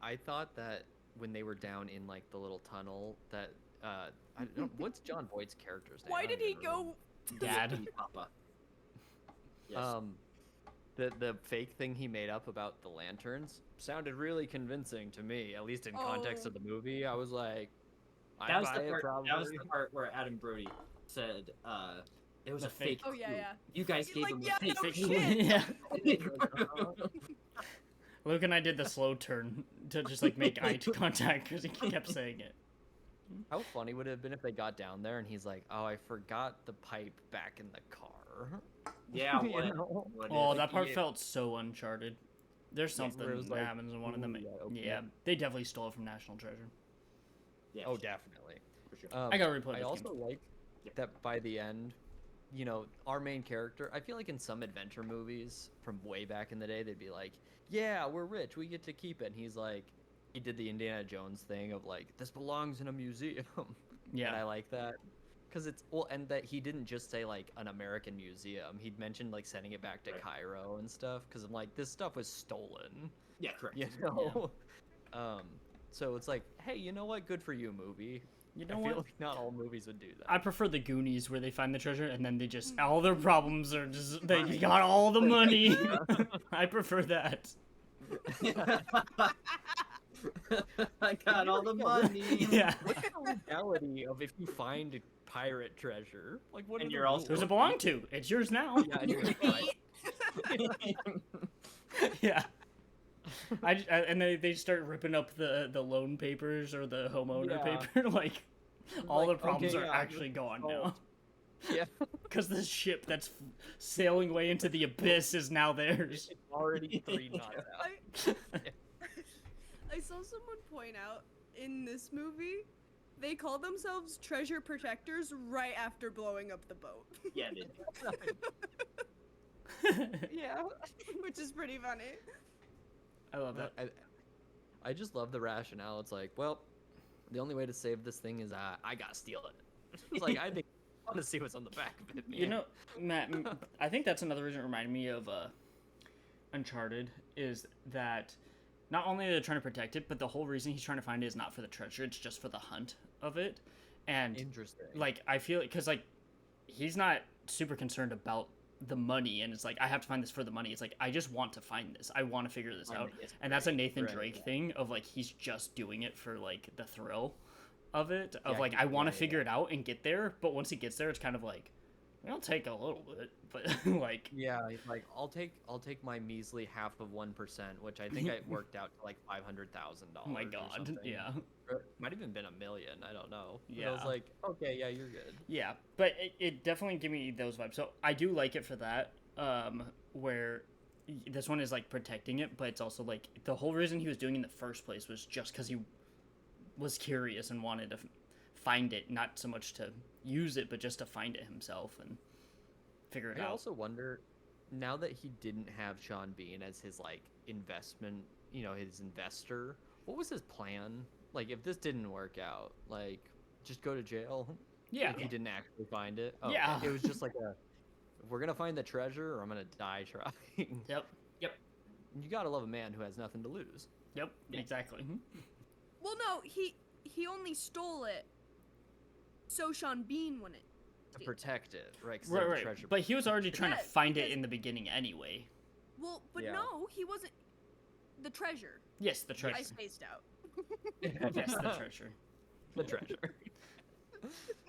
I thought that when they were down in like the little tunnel that I don't know what's John Boyd's character's name. Why I don't did he even remember. go? Dad. Papa. Yes. the fake thing he made up about the lanterns sounded really convincing to me, at least in context Oh. of the movie. I was like, I That was buy the it part. probably. That was the part where Adam Brody said, "It was The a fake." Oh, yeah, clue. yeah. You guys He's gave like, him "Yeah, a fake. no clue." shit. yeah. Luke and I did the slow turn to just like make eye contact because he kept saying it. How funny would it have been if they got down there and he's like, "Oh, I forgot the pipe back in the car." Yeah. You What? know? What Oh, if- that part yeah. felt so Uncharted. There's Yeah, something where it was that like, happens in one of them. ooh, yeah, okay. Yeah, they definitely stole it from National Treasure. Yeah. Oh, for sure, definitely. for sure. I gotta replay I this also game. like Yeah. that by the end, you know, our main character. I feel like in some adventure movies from way back in the day, they'd be like, "Yeah, we're rich, we get to keep it." And he's like, he did the Indiana Jones thing of like, "This belongs in a museum." And I Yeah, like that because it's well, and that he didn't just say like an American museum. He'd mentioned like sending it back to Right. Cairo and stuff. Because I'm like, this stuff was stolen, Yeah. Correct. you know. So it's like, hey, you know what? Good for you, movie. you I know feel what? like not all movies would do that. I prefer the Goonies where they find the treasure and then they just all their problems are just they Right. got all the money. I prefer that. I got all the money. Yeah. Look at the legality of if you find a pirate treasure. Like, what? And are you're the also- Who's rules? it belong to? It's yours now. Yeah, and you're like, Yeah. And they start ripping up the loan papers or the homeowner Yeah. paper. Like, all Like, the problems okay, are yeah, actually gone now. solved. yeah, Because this ship that's sailing way into the abyss is now theirs. it's already 3 knots out. I saw someone point out in this movie, they call themselves treasure protectors right after blowing up the boat, Yeah. They do. Yeah. which is pretty funny. I love that. I just love the rationale. It's like, well, the only way to save this thing is I gotta steal it. It's like I think I want to see what's on the back of it. You man. know, Matt, I think that's another reason it reminded me of Uncharted is that not only are they trying to protect it, but the whole reason he's trying to find it is not for the treasure; it's just for the hunt of it. And Interesting. like, I feel because like he's not super concerned about the money, and it's like I have to find this for the money. It's like I just want to find this. I want to figure this out, and that's a Nathan Right, Drake yeah. thing of like he's just doing it for like the thrill of it. Of Yeah, like he- I want to yeah, figure yeah. it out and get there, but once he gets there, it's kind of like it'll take a little bit, but like Yeah, it's like I'll take my measly half of 1%, which I think I worked out to like $500,000. oh my god, yeah. Or might have even been $1 million. I don't know. But I was Yeah. like, okay, yeah, you're good. Yeah, but it definitely gave me those vibes. So I do like it for that. Where this one is like protecting it, but it's also like the whole reason he was doing it in the first place was just because he was curious and wanted to find it, not so much to use it, but just to find it himself and figure it I out. also wonder, now that he didn't have Sean Bean as his like investment, you know, his investor, what was his plan? Like, if this didn't work out, like, just go to jail. Yeah, If he didn't actually find it. Oh, Yeah. It was just like we're gonna find the treasure, or I'm gonna die trying. yep, You gotta love a man who has nothing to lose. yep, Yeah. exactly. Well, no, he only stole it so Sean Bean wouldn't. To protect it, right? 'cause Right, they're the right. treasure But he was already trying to Yes, find it yes. in the beginning anyway. Well, but Yeah. no, he wasn't. The treasure. Yes, the I treasure. spaced out. Yes, the treasure. The treasure.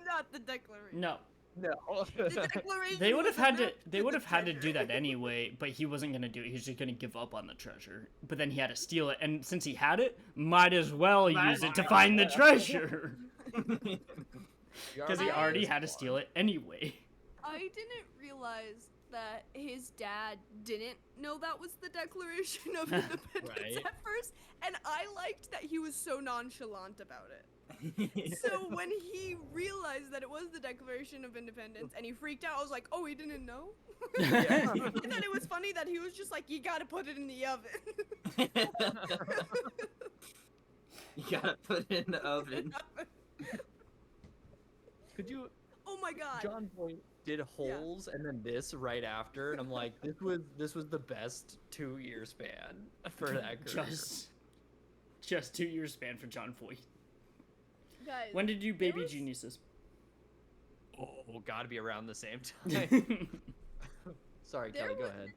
Not the declaration. No, No. The declaration. they would have was had to. about They the would have had to do treasure. that anyway. But he wasn't gonna do it. He was just gonna give up on the treasure. But then he had to steal it, and since he had it, might as well use it to find the treasure. Because he I- already had to steal it anyway. I didn't realize that his dad didn't know that was the Declaration of Independence Right. at first, and I liked that he was so nonchalant about it. So when he realized that it was the Declaration of Independence and he freaked out, I was like, oh, he didn't know? I thought it was funny that he was just like, you gotta put it in the oven. You gotta put it in the oven. Could you? Oh my god. John Boy did holes and then this right after, and I'm like, this was the best 2-year span for that career. Just 2 years span for John Foy. Guys, When did you There baby was- geniuses? Oh, gotta be around the same time. Sorry, There Kelly, go was- ahead.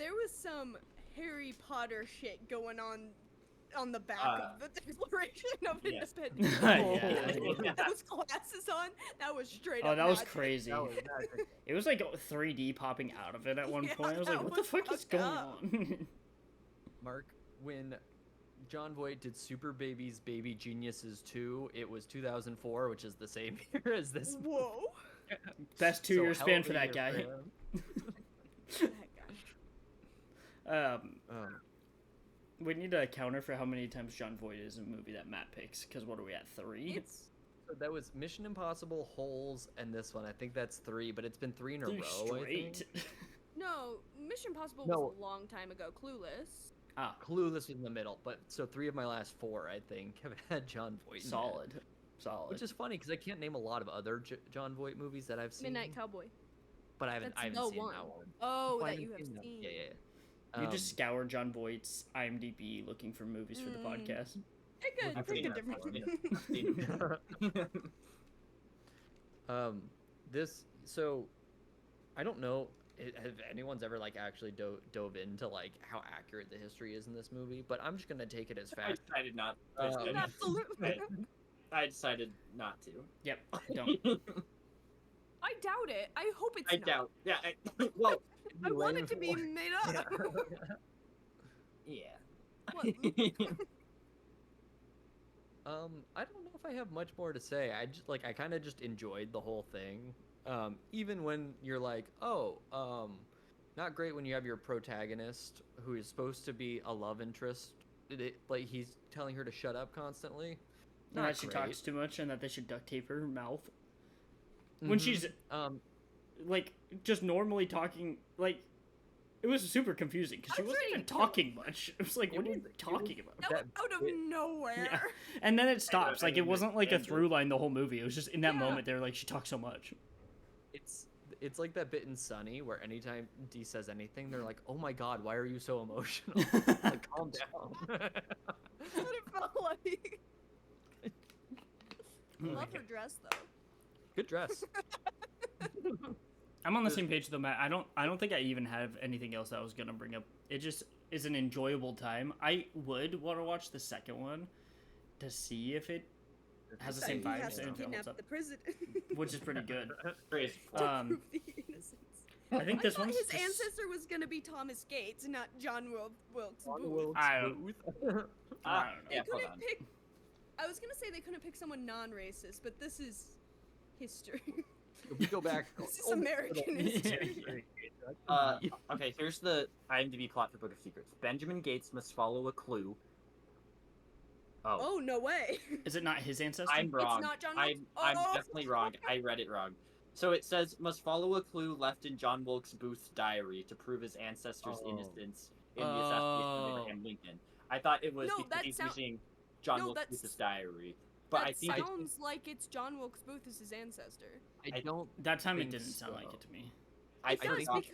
there was some Harry Potter shit going on the back of the Declaration of yes. Independence. Yeah. Those glasses on, that was straight Oh, up that was magic. crazy. That was magic. It was like 3D popping out of it at one Yeah, point. I was like, that what the was fuck is fucked going up. on? Mark, when John Voight did Super Babies Baby Geniuses 2, it was 2004, which is the same year as this. Whoa. Best 2 So year hell span of for a that year guy. him. That guy. We need a counter for how many times John Voight is in a movie that Matt picks, because what are we at, 3? It's So that was Mission Impossible, Holes, and this one. I think that's 3, but it's been 3 in a 3 row. I think. straight. no Mission Impossible No. was a long time ago. Clueless. Ah, Clueless was in the middle, but so 3 of my last 4, I think, have had John Voight. in it. solid. Solid. Which is funny because I can't name a lot of other John Voight movies that I've seen. Midnight Cowboy. But I haven't, That's I haven't the seen one. that one. Oh, Oh, I that you haven't have that. seen. Yeah, yeah. You yeah. just scour John Voight's IMDb looking for movies for the podcast. Take I've a seen different that one. one. I've seen it. This so I don't know if anyone's ever like actually dove into like how accurate the history is in this movie, but I'm just gonna take it as I fact. decided not. Absolutely. I decided not to. Yep, don't. I doubt it. I hope it's I not. doubt. Yeah. Well, I want it to be made up. yeah. What? I don't know if I have much more to say. I kind of just enjoyed the whole thing. Even when you're like, oh, not great when you have your protagonist who is supposed to be a love interest, like he's telling her to shut up constantly. Not Not that she great. talks too much and that they should duct tape her mouth. When she's, like, just normally talking, like, it was super confusing because she I'm wasn't sure even you talking much. It was like, what are you It was talking about? That was That out of bit- nowhere. Yeah. And then it stops. Like, it mean, wasn't like a Andrew. through line the whole movie. It was just in that Yeah. moment they were like, she talks so much. It's like that bit in Sunny where anytime Dee says anything, they're like, "Oh my God, why are you so emotional? Like, calm down." That's what it felt like. Love her dress though. Good dress. I'm on the same page though, Matt. I don't think I even have anything else I was gonna bring up. It just is an enjoyable time. I would want to watch the second one to see if it has the That same he vibes has to and if it holds kidnap up, the president. which is pretty good. Crazy. Um, Prove the innocence. I think this I thought one's his just- ancestor was gonna be Thomas Gates, not John Wilkes On the Booth. Wilkes I don't- Booth. I don't know. They Yeah, hold couldn't on. pick. I was gonna say they couldn't pick someone non-racist, but this is history. If we go back. This is oh, American little- history. Okay, here's the IMDb plot for Book of Secrets. Benjamin Gates must follow a clue. Oh, Oh no way! Is it not his ancestor? I'm wrong. not John I'm, Wilkes- I'm Oh. definitely wrong. I read it wrong. So it says must follow a clue left in John Wilkes Booth's diary to prove his ancestors' Oh. innocence in the assassination of Oh. Abraham Lincoln. I thought it was No, because that he's sound- using John No, Wilkes that's- Booth's diary. But I That think it's, sounds like it's John Wilkes Booth as his ancestor. I don't. That time it think didn't sound like so. it to me. I It does forgot.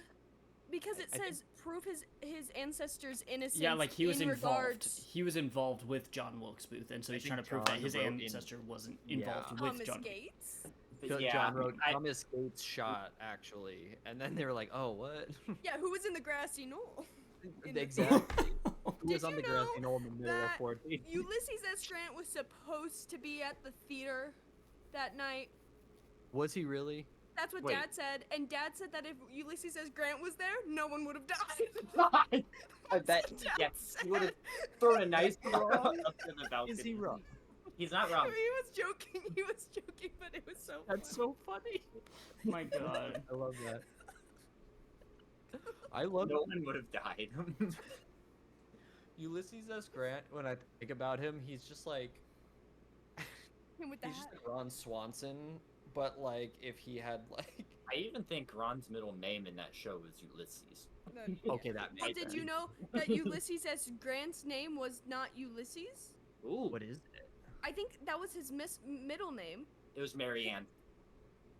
because it I think- says prove his ancestors' innocence. Yeah, like he was in involved. regards He was involved with John Wilkes Booth, and so I he's trying to think prove that John his wrote in- ancestor wasn't involved with Thomas John. Gates. But yeah, John wrote I- Thomas Gates shot actually, and then they were like, "Oh, what?" Yeah, who was in the grassy knoll? In the- Exactly. Who Did was on you the grassy know knoll in the middle of that 14? Ulysses S. Grant was supposed to be at the theater that night. Was he really? That's what Wait. Dad said, and Dad said that if Ulysses S. Grant was there, no one would have died. I That's bet. what Dad Yeah, said. he would have thrown a nice Is he wrong? up to the balcony. Is he wrong? He's not He wrong. was joking. He was joking, but it was so. That's funny. so funny. My God. I love that. I love No one would have died. Ulysses S. Grant. When I think about him, he's just like Him with the he's just hat. like Ron Swanson, but like if he had like I even think Ron's middle name in that show was Ulysses. No, okay that But makes did sense. you know that Ulysses S. Grant's name was not Ulysses? Ooh, What is it? I think that was his middle name. it was Marianne.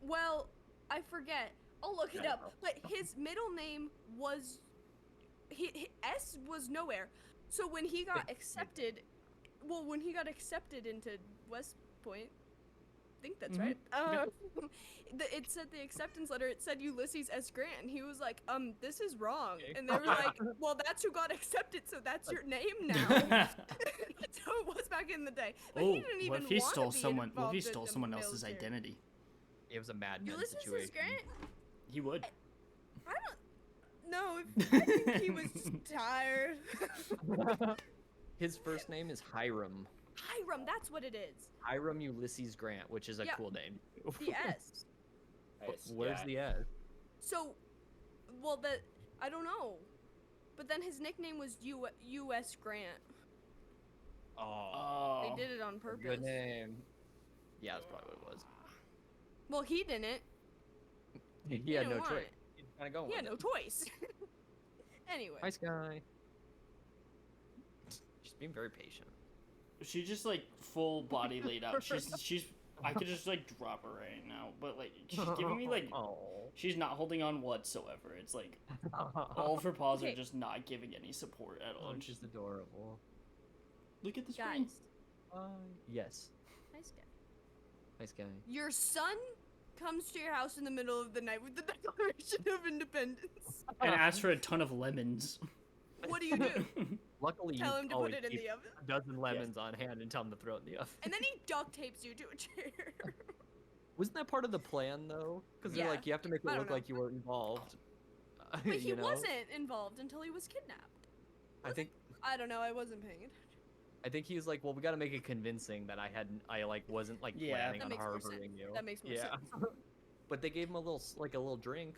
Well, I forget. I'll look it I up. know. But his middle name was S was nowhere. So when he got accepted, well, when he got accepted into West Point, think that's right. It said the acceptance letter. It said Ulysses S. Grant. And he was like, this is wrong. And they were like, well, that's who got accepted, so that's your name now. That's how it was back in the day. But he didn't even what if he want stole to be someone? What if he involved in stole the someone else's military. identity? It was a Mad Men Ulysses situation. S. Grant? He would. I don't know. I think he was just tired. His first name is Hiram. Hiram, that's what it is. Hiram Ulysses Grant, which is a Yeah. cool name. The S. Where's the S? So, well, I don't know. But then his nickname was U.S. Grant. Oh, They did it on purpose. good name. Yeah, that's probably what it was. Well, he didn't. He had no didn't want choice. it. He kind of going. He had with no it. choice. Anyway. Nice guy. She's being very patient. She just like full body laid out. She's. I could just like drop her right now, but like she's giving me like. Oh. She's not holding on whatsoever. It's like all of her paws Okay. are just not giving any support at all. Oh, And she's she's adorable. look at the screen. Guys. Yes. Nice guy. Nice guy. Your son comes to your house in the middle of the night with the Declaration of Independence. And asks for a ton of lemons. What do you do? Luckily, Tell you him to always put it in keep the oven. a dozen lemons on hand and tell him to throw it in the oven. And then he duct tapes you to a chair. Wasn't that part of the plan though? Because they're Yeah. like, you have to make it I don't look know. like you were involved. But he you know? wasn't involved until he was kidnapped. I think I don't know, I wasn't paying attention. he was like, well, we got to make it convincing that I like wasn't like Yeah. planning That on makes more harboring sense. you. That makes more yeah. sense. But they gave him a little drink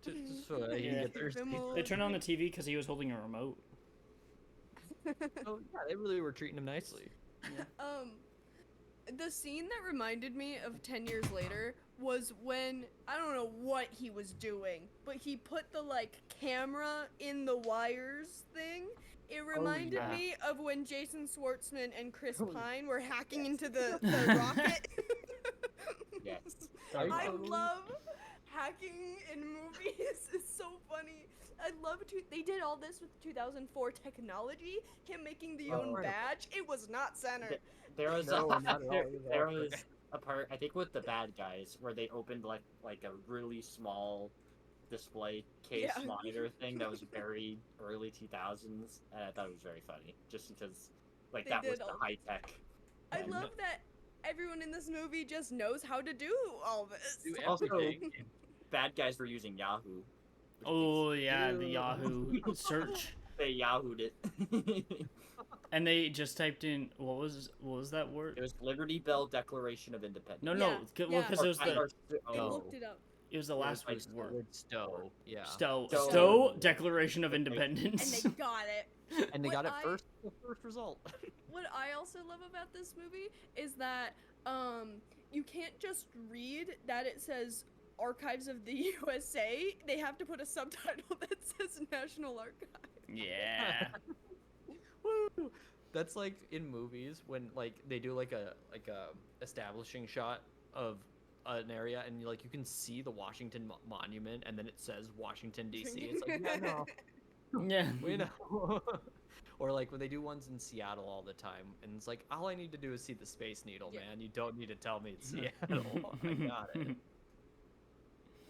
to so that he Yeah. can get thirsty. Give him a They turned on the TV because he was holding a remote. So yeah, they really were treating him nicely. The scene that reminded me of 10 years later was when, I don't know what he was doing, but he put the, like, camera in the wires thing. It reminded yeah. me of when Jason Schwartzman and Chris Oh, Pine were hacking into the rocket. Yes. I Totally. love hacking in movies. It's so funny. I love they did all this with 2004 technology. Him making the Oh, own right. badge. It was not centered. There was No, not at all. there was a part I think with the bad guys where they opened like a really small display case Yeah. monitor thing that was very early 2000s, and I thought it was very funny just because like They that was did the all- high tech. I love that everyone in this movie just knows how to do all this. Do Also, everything. bad guys were using Yahoo. Oh yeah, the Ew. Yahoo search. They Yahooed it. And they just typed in what was that word? It was Liberty Bell Declaration of Independence. No, Yeah, well, yeah. because it was the They Oh. looked it up. last like word. Word stow. Yeah. Stowe. Stowe. Stowe Declaration of And Independence. they got it. And they What got it I- first. The first result. What I also love about this movie is that you can't just read that it says Archives of the USA. They have to put a subtitle that says National Archive. Yeah. Woo! That's like in movies when like they do like a establishing shot of an area and you can see the Washington Monument and then it says Washington D.C. It's like yeah, no, Yeah. we know. Or like when they do ones in Seattle all the time and it's like all I need to do is see the Space Needle, Yeah. man. You don't need to tell me it's Seattle. I got it.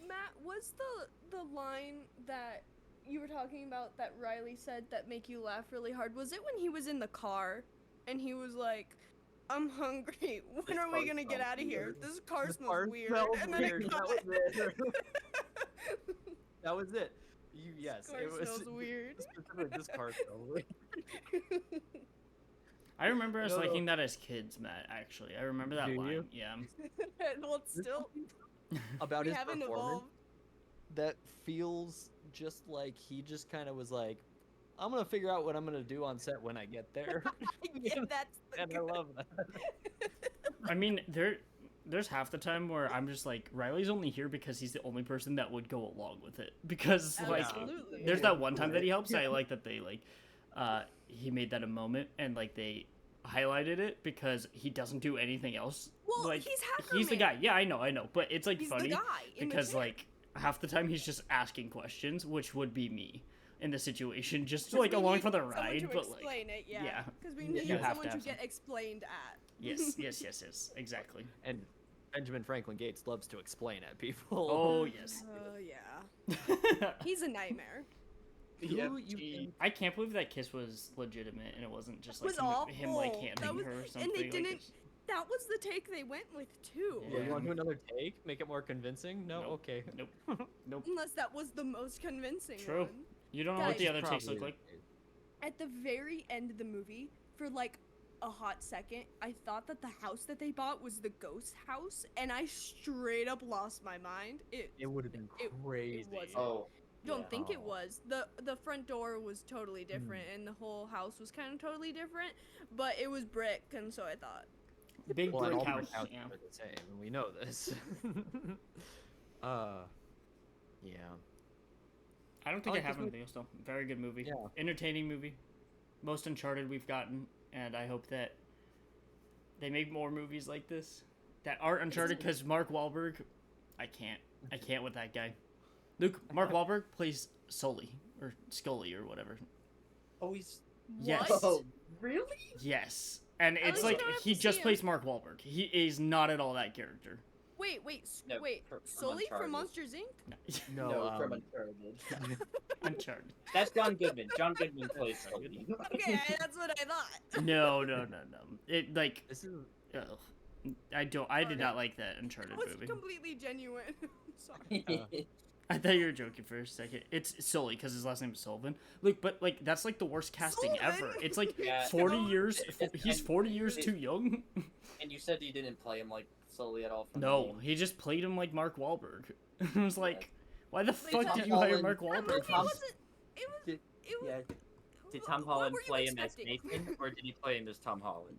Matt, was the line that you were talking about that Riley said that make you laugh really hard? Was it when he was in the car and he was like, "I'm hungry. When This are we car gonna get smells out of here? weird." This car This smells car weird." smells And then weird. it That got was it. That was it. Yes, This car it was smells weird. specifically this car smells weird. I remember us No, no. liking that as kids, Matt. Actually, I remember that Do line. you? Yeah. Well, it's still About we his haven't performance. evolved. That feels just like he just kind of was like, I'm gonna figure out what I'm gonna do on set when I get there. Yeah, that's the And I love that. I mean, there's half the time where I'm just like, Riley's only here because he's the only person that would go along with it. Because like, Absolutely. there's that one time that he helps. I like that they he made that a moment and like they highlighted it because he doesn't do anything else. Well, like he's Hacker he's the Man. guy. Yeah, I know. But it's like He's funny the guy in the because chair. like half the time he's just asking questions, which would be me in the situation, just 'Cause like we along need for the someone ride. to But like, explain it, yeah. Because we You need have to someone to have get explained at. yes, exactly. And Benjamin Franklin Gates loves to explain at people. Oh yes. Yeah. He's a nightmare. Yeah, Who you gee. think- I can't believe that kiss was legitimate and it wasn't just It like was him like awful. That handing was- her or and something. they like didn't- it's- That was the take they went with too. Well, you want to Yeah. do another take? Make it more convincing? No? Nope. Okay. Nope. Unless that was the most convincing True. one. You don't know what Guys, the other takes look like. At the very end of the movie, for like a hot second, I thought that the house that they bought was the ghost house, and I straight up lost my mind. It would have been It- crazy. wasn't. Oh, Don't yeah. think it Oh. was. The front door was totally different, and the whole house was kind of totally different, but it was brick, and so I thought. Big Well, and brick all house. brick houses Yeah. are the same, and we know this. Yeah. I don't think I I like have this anything else though. Very good movie. Yeah. Entertaining movie. Most Uncharted we've gotten, and I hope that they make more movies like this that aren't Uncharted. Because Mark Wahlberg, I can't with that guy. Luke, Mark Wahlberg plays Sully or Scully or whatever. Oh, he's. Yes. What? Oh, really? Yes. And At it's least you like don't have he to just see plays Mark Wahlberg. He is not at all that character. Wait, No, from Sully from Uncharted. Monsters Inc. No, No, from um, Uncharted. Uncharted. That's John Goodman. John Goodman plays Sully. Okay, that's what I thought. No. It like this is ugh. I did not like that Uncharted That was movie. completely genuine. I'm sorry. I thought you were joking for a second. It's Sully because his last name is Sullivan. Luke, but like that's like the worst casting ever. Sullivan? It's like Yeah. 40 No. years. He's And 40 years it- too young. And you said you didn't play him like Sully at all. From the No, game. he just played him like Mark Wahlberg. I was like, why the Wait, fuck Tom did you hire Holland- Mark That Wahlberg? movie Tom- wasn't. It was. Did- It was. Yeah. Did Tom what Holland were you play him as expecting? Nathan, or did he play him as Tom Holland?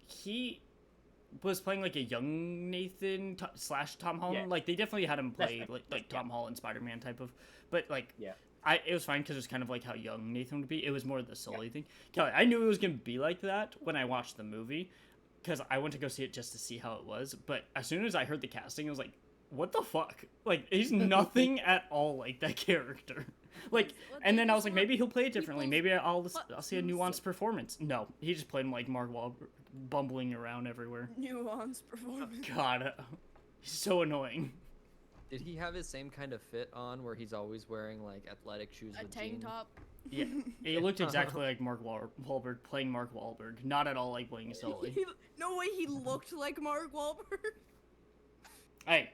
He was playing like a young Nathan slash Tom Holland. Yeah. Like they definitely had him That's play right. like Tom Holland Spider-Man type of, but like Yeah. it was fine because it was kind of like how young Nathan would be. It was more the Sully thing. Kelly, I knew it was gonna be like that when I watched the movie, because I went to go see it just to see how it was. But as soon as I heard the casting, I was like, "What the fuck?" Like he's nothing at all like that character. Like, Well, and they then I was just like, want maybe he'll play it differently. people's Maybe I'll see a buttons. nuanced performance. No, he just played him like Mark Wahlberg, bumbling around everywhere. Nuanced performance. God, he's so annoying. Did he have his same kind of fit on where he's always wearing like athletic shoes A with tank jeans? top. Yeah, he looked exactly like Mark Wahlberg playing Mark Wahlberg, not at all like playing Sully. No way he looked like Mark Wahlberg. Hey,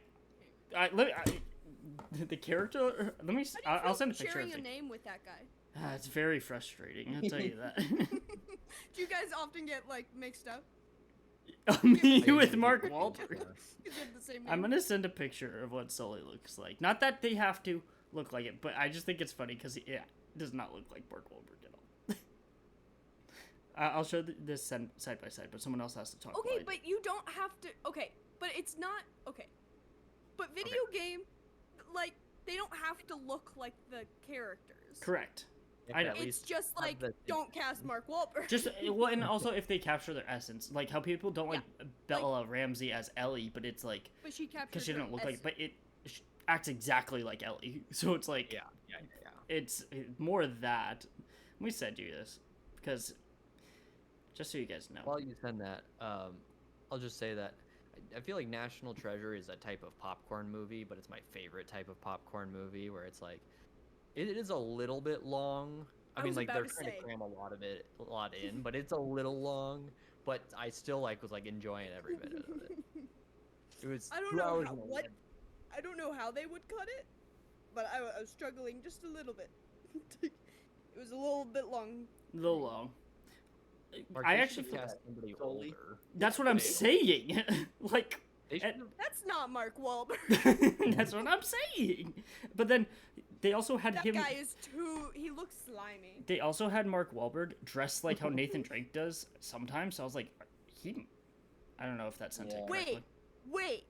the character. Let me. I'll send a picture. Sharing Of a it. name with that guy. It's very frustrating. I'll tell you that. Do you guys often get like mixed up? Me I with usually Mark do. Wahlberg. Yeah. Because you have the same name. I'm gonna send a picture of what Sully looks like. Not that they have to look like it, but I just think it's funny because does not look like Mark Wahlberg at all. I'll show this side by side, but someone else has to talk. Okay, while I do. but you don't have to. Okay, but it's not. Okay. But video game, like, they don't have to look like the characters. Correct. If I know. at It's least just have like, the- don't cast Mark Wahlberg. Just well, and also if they capture their essence, like how people don't like Bella Ramsey as Ellie, but it's like But she captured because she her didn't look like, essence. but it acts exactly like Ellie. So it's like Yeah. it's more that. Let me send you this because just so you guys know. While you send that, I'll just say that I feel like National Treasure is a type of popcorn movie, but it's my favorite type of popcorn movie where it's like it is a little bit long. I mean, was like about they're to trying say. to cram a lot in, but it's a little long. But I still was enjoying every minute of it. It was I don't 2 know hours how, and what. 11. I don't know how they would cut it, but I was struggling just a little bit. It was a little bit long. A little long. Mark, I they actually should've feel- cast somebody Sully. older. that's what I'm They- saying. Like They and- should've- That's not Mark Wahlberg. that's what I'm saying. But then they also had That him. guy is too. He looks slimy. They also had Mark Wahlberg dressed like how Nathan Drake does sometimes. So I was like, I don't know if that sent it Yeah. correctly. Wait.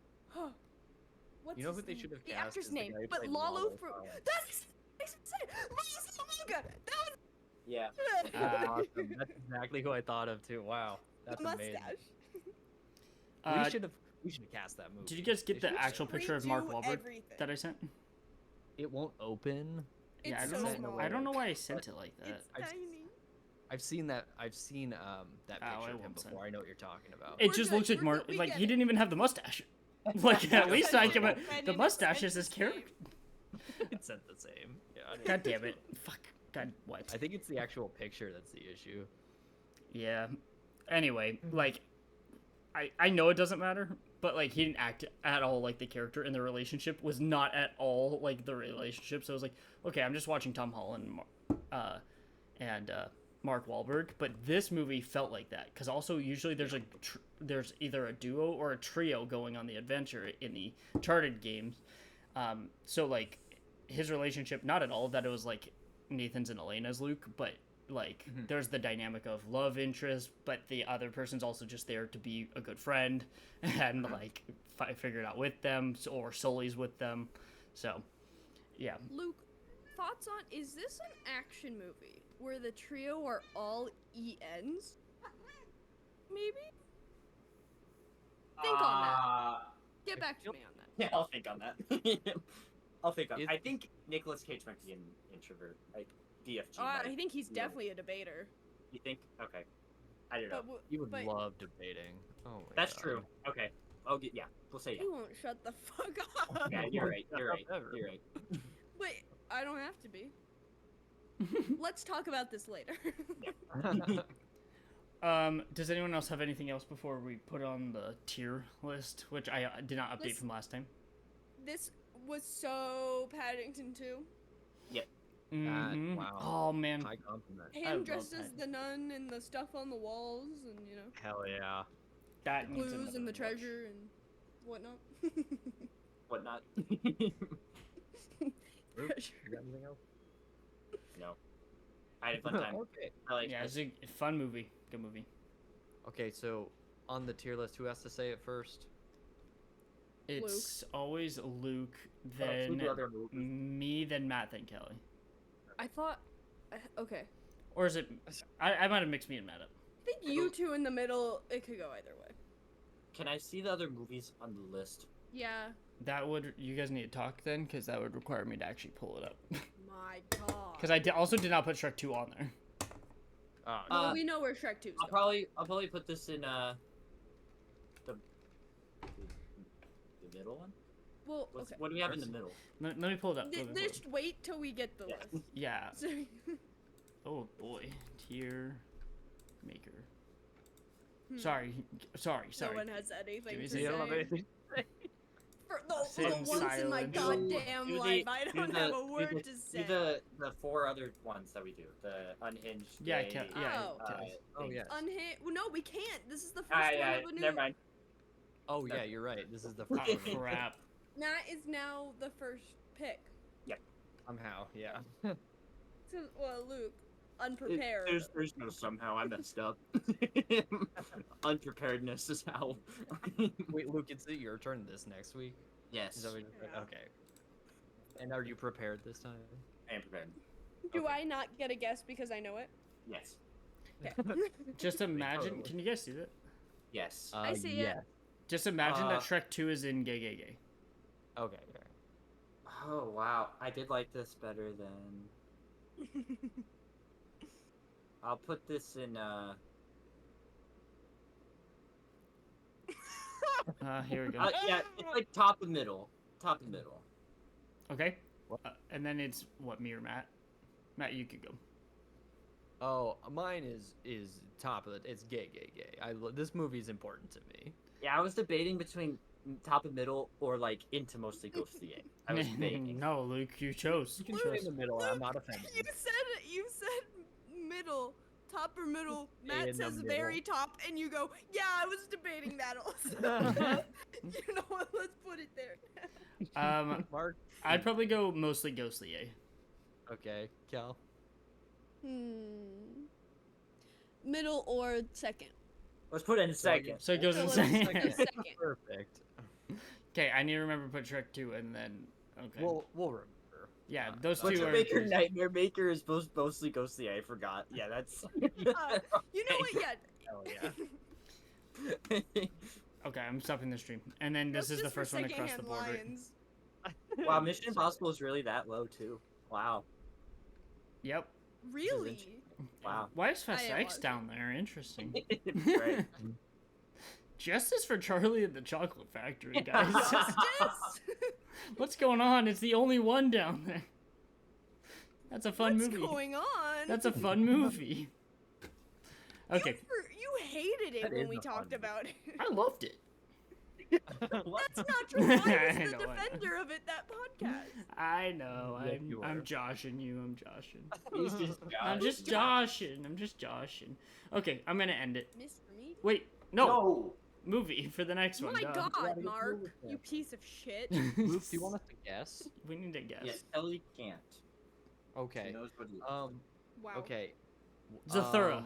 What's You know his who they name? should have The cast actor's is the name, guy who but played Lalo Lalo from. from- That's. I should say Lalo Salamanca. That Yeah. was. Awesome. That's exactly who I thought of too. Wow, The that's mustache. amazing. Uh, we should have cast that movie. did you guys get They the should- actual picture of Mark Redo Wahlberg everything. that I sent? It won't open. Yeah, I It's don't so know. small. I don't know why I sent it like that. It's I just- tiny. I've seen that Oh, picture I of him won't send before. I know what you're talking about. It We're just good, looks like we're Mark. good, we Like get he it. didn't even have the mustache. Like at least I give it. And The it mustache is is his the character. It's not the same. Yeah. God damn it! Fuck. God what? I think it's the actual picture that's the issue. Yeah. Anyway, like, I know it doesn't matter, but like he didn't act at all like the character, and the relationship was not at all like the relationship. So I was like, okay, I'm just watching Tom Holland and Mark Wahlberg, but this movie felt like that because also usually there's either a duo or a trio going on the adventure in the Uncharted games. So like his relationship, not at all that it was like Nathan's and Elena's Luke, but like there's the dynamic of love interest, but the other person's also just there to be a good friend and like figure it out with them, or Sully's with them. So yeah. Luke, thoughts on, is this an action movie where the trio are all ENs? Maybe? Think on that. Get back to me on that. Yeah, I'll think on that. I'll think on. It- I think Nicolas Cage might be an introvert, like DFG. Oh, I might. think he's Yeah. definitely a debater. You think? Okay. I don't know. But You would but love debating. Oh my That's God. true. Okay. Yeah. We'll say he yeah. won't shut the fuck up. Yeah, you're right. You're right. Ever. You're right. But I don't have to be. Let's talk about this later. Does anyone else have anything else before we put on the tier list, which I did not update Listen. from last time? This was so Paddington 2. Mhm. wow. Oh man. High compliment. I Him love dressed as Paddington. the nun and the stuff on the walls and, you know, Hell yeah. That needs clues and another the watch. treasure and whatnot. Whatnot. Luke, you got anything else? No. I had a fun time. Okay. I like. Yeah, it's a fun movie. Good movie. Okay, so on the tier list, who has to say it first? It's always Luke, Two then other movies. me, then Matt, then Kelly. I thought. Okay. Or is it? I might have mixed me and Matt up. I think you two in the middle, it could go either way. Can I see the other movies on the list? Yeah. That would. You guys need to talk then, because that would require me to actually pull it up. My god. Because I also did not put Shrek 2 on there. Oh, Well, we know where Shrek 2 is I'll probably put this in the middle one. Well, What's, okay. What do we have in the middle? Let me pull it up. Let me pull it Just wait till we get the Yeah. list. Yeah. So, Oh boy. Tier maker. Hmm. Sorry. No one has anything Give me to a you don't have say. anything. For the Sit in once in my silence. goddamn Do the- life, I do don't the- have a do word the- to say. Do the four other ones that we do. The unhinged. Yeah, gay, yeah. Oh. Oh thing. yes. Well, no, we can't. This is the first Ah, one yeah. of a new. Never mind. Oh yeah, you're right. This is the Oh first one. crap. Nat is now the first pick. Somehow, yeah. So, well, Luke, unprepared. There's no somehow. I messed up. Unpreparedness is how. Wait, Luke, it's your turn this next week. Yes. Is that what you said? Yeah. Okay. And are you prepared this time? I am prepared. Do okay. I not get a guess because I know it? Yes. Okay. Just imagine. Totally. Can you guys see that? Yes. I see it. yeah. Just imagine Uh, that Shrek 2 is in Gay Gay Gay. Okay. Oh wow, I did like this better than. I'll put this in. Here we go. Yeah, it's like top of middle. Top of middle. Okay. What? And then it's what, me or Matt? Matt, you could go. Oh, mine is top of the. It's gay. This movie is important to me. Yeah, I was debating between top of middle or like into mostly ghostly A. I was debating. No, Luke, you chose. You can stay in the middle. I'm not offended. You said middle, top or middle. Stay Matt in the says middle. very top, and you go, yeah, I was debating that also. You know what? Let's put it there. Mark. I'd probably go mostly Ghostly A. Okay, Cal. Middle or second? Let's put it in second. So it goes So in let's second. go second. Perfect. Okay, I need to remember to put Shrek 2 and then. Okay. We'll remember. yeah, those Butcher two are. Baker Nightmare Maker is mostly ghostly A. I forgot. Yeah, that's. You know what? Yeah. Hell yeah. Okay, I'm stopping the stream. And then this That's is the just for first one across the secondhand board. lions. Wow, Mission Impossible is really that low too. Wow. Yep. Really? Wow. Why is Fast didn't X watch down there? Interesting. Right. Justice for Charlie and the Chocolate Factory, guys. Justice! What's going on? It's the only one down there. That's a fun What's movie. going on? That's a fun movie. Okay, You hated it That when is we a fun talked movie. about it. I loved it. What? That's not true. I was I the know, I know. defender of it that podcast. I know. Yes, you I'm were. joshing you. I'm joshing. He's just I'm just joshing. I'm just joshing. Okay, I'm gonna end it. Mr. Me? Wait, no, No. movie for the next one. My duh. God, gotta get Mark, through with you this. piece of shit. Luke, do you want us to guess? We need to guess. Yes, Ellie can't. She Okay. knows what it is. Wow. Okay. Zathura.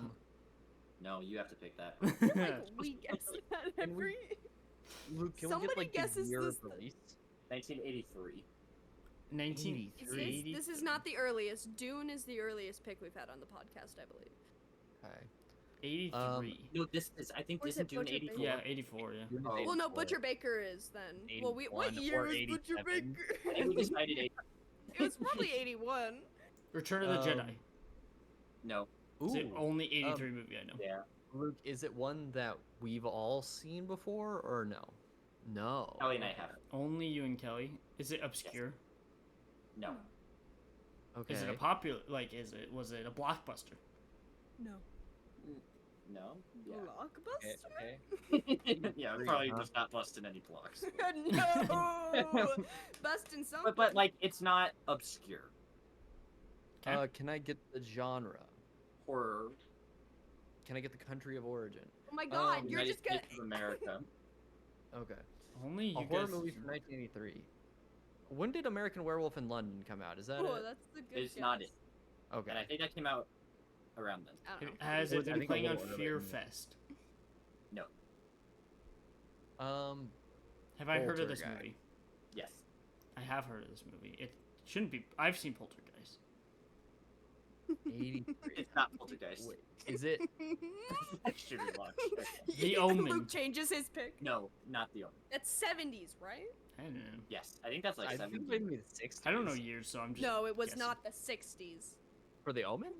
No, you have to pick that. Like, we guess that Can we- every. Luke, can we Somebody get like guesses the year this- of release? 1983. 1983. This is not the earliest. Dune is the earliest pick we've had on the podcast, I believe. Okay. 83. No, this is. I think Or is this is it Dune Butcher 84. Yeah, 84. Yeah. Dune is Oh. Well, no, 84. Butcher Baker is then. Well, what 81 year or was Butcher 87. Baker? I think we decided It was probably 81. Return of the Jedi. No. It's the Ooh. only 83 movie I know. Yeah. Luke, is it one that we've all seen before or no? No. Kelly and I have it. Only you and Kelly. Is it obscure? No. Okay. Is it a popular? Like, was it a blockbuster? No. No. Blockbuster? Okay. Yeah, Agree, probably huh? just not busting any blocks. No! Busting something. But like it's not obscure. Okay. Can I get the genre? Horror. Can I get the country of origin? Oh my god, you're United just gonna. States of America. Okay. Only you A horror guys. movie from 1983. When did American Werewolf in London come out? Is that Oh, it? that's the good It's not it. Okay. And I think that came out around then. I don't know. Has it I been think a playing on little earlier Fear than that. Fest? No. Have I heard of this Poltergeist. movie? Yes. I have heard of this movie. It shouldn't be. I've seen Poltergeist. 83. It's not Poltergeist. Wait, is it? Should we watch? The Omen. Luke changes his pick. No, not the Omen. That's 70s, right? I don't know. Yes, I think that's like I 70. think maybe the 60s. I don't know years, so I'm just. No, it was guessing. not the 60s. For the Omen?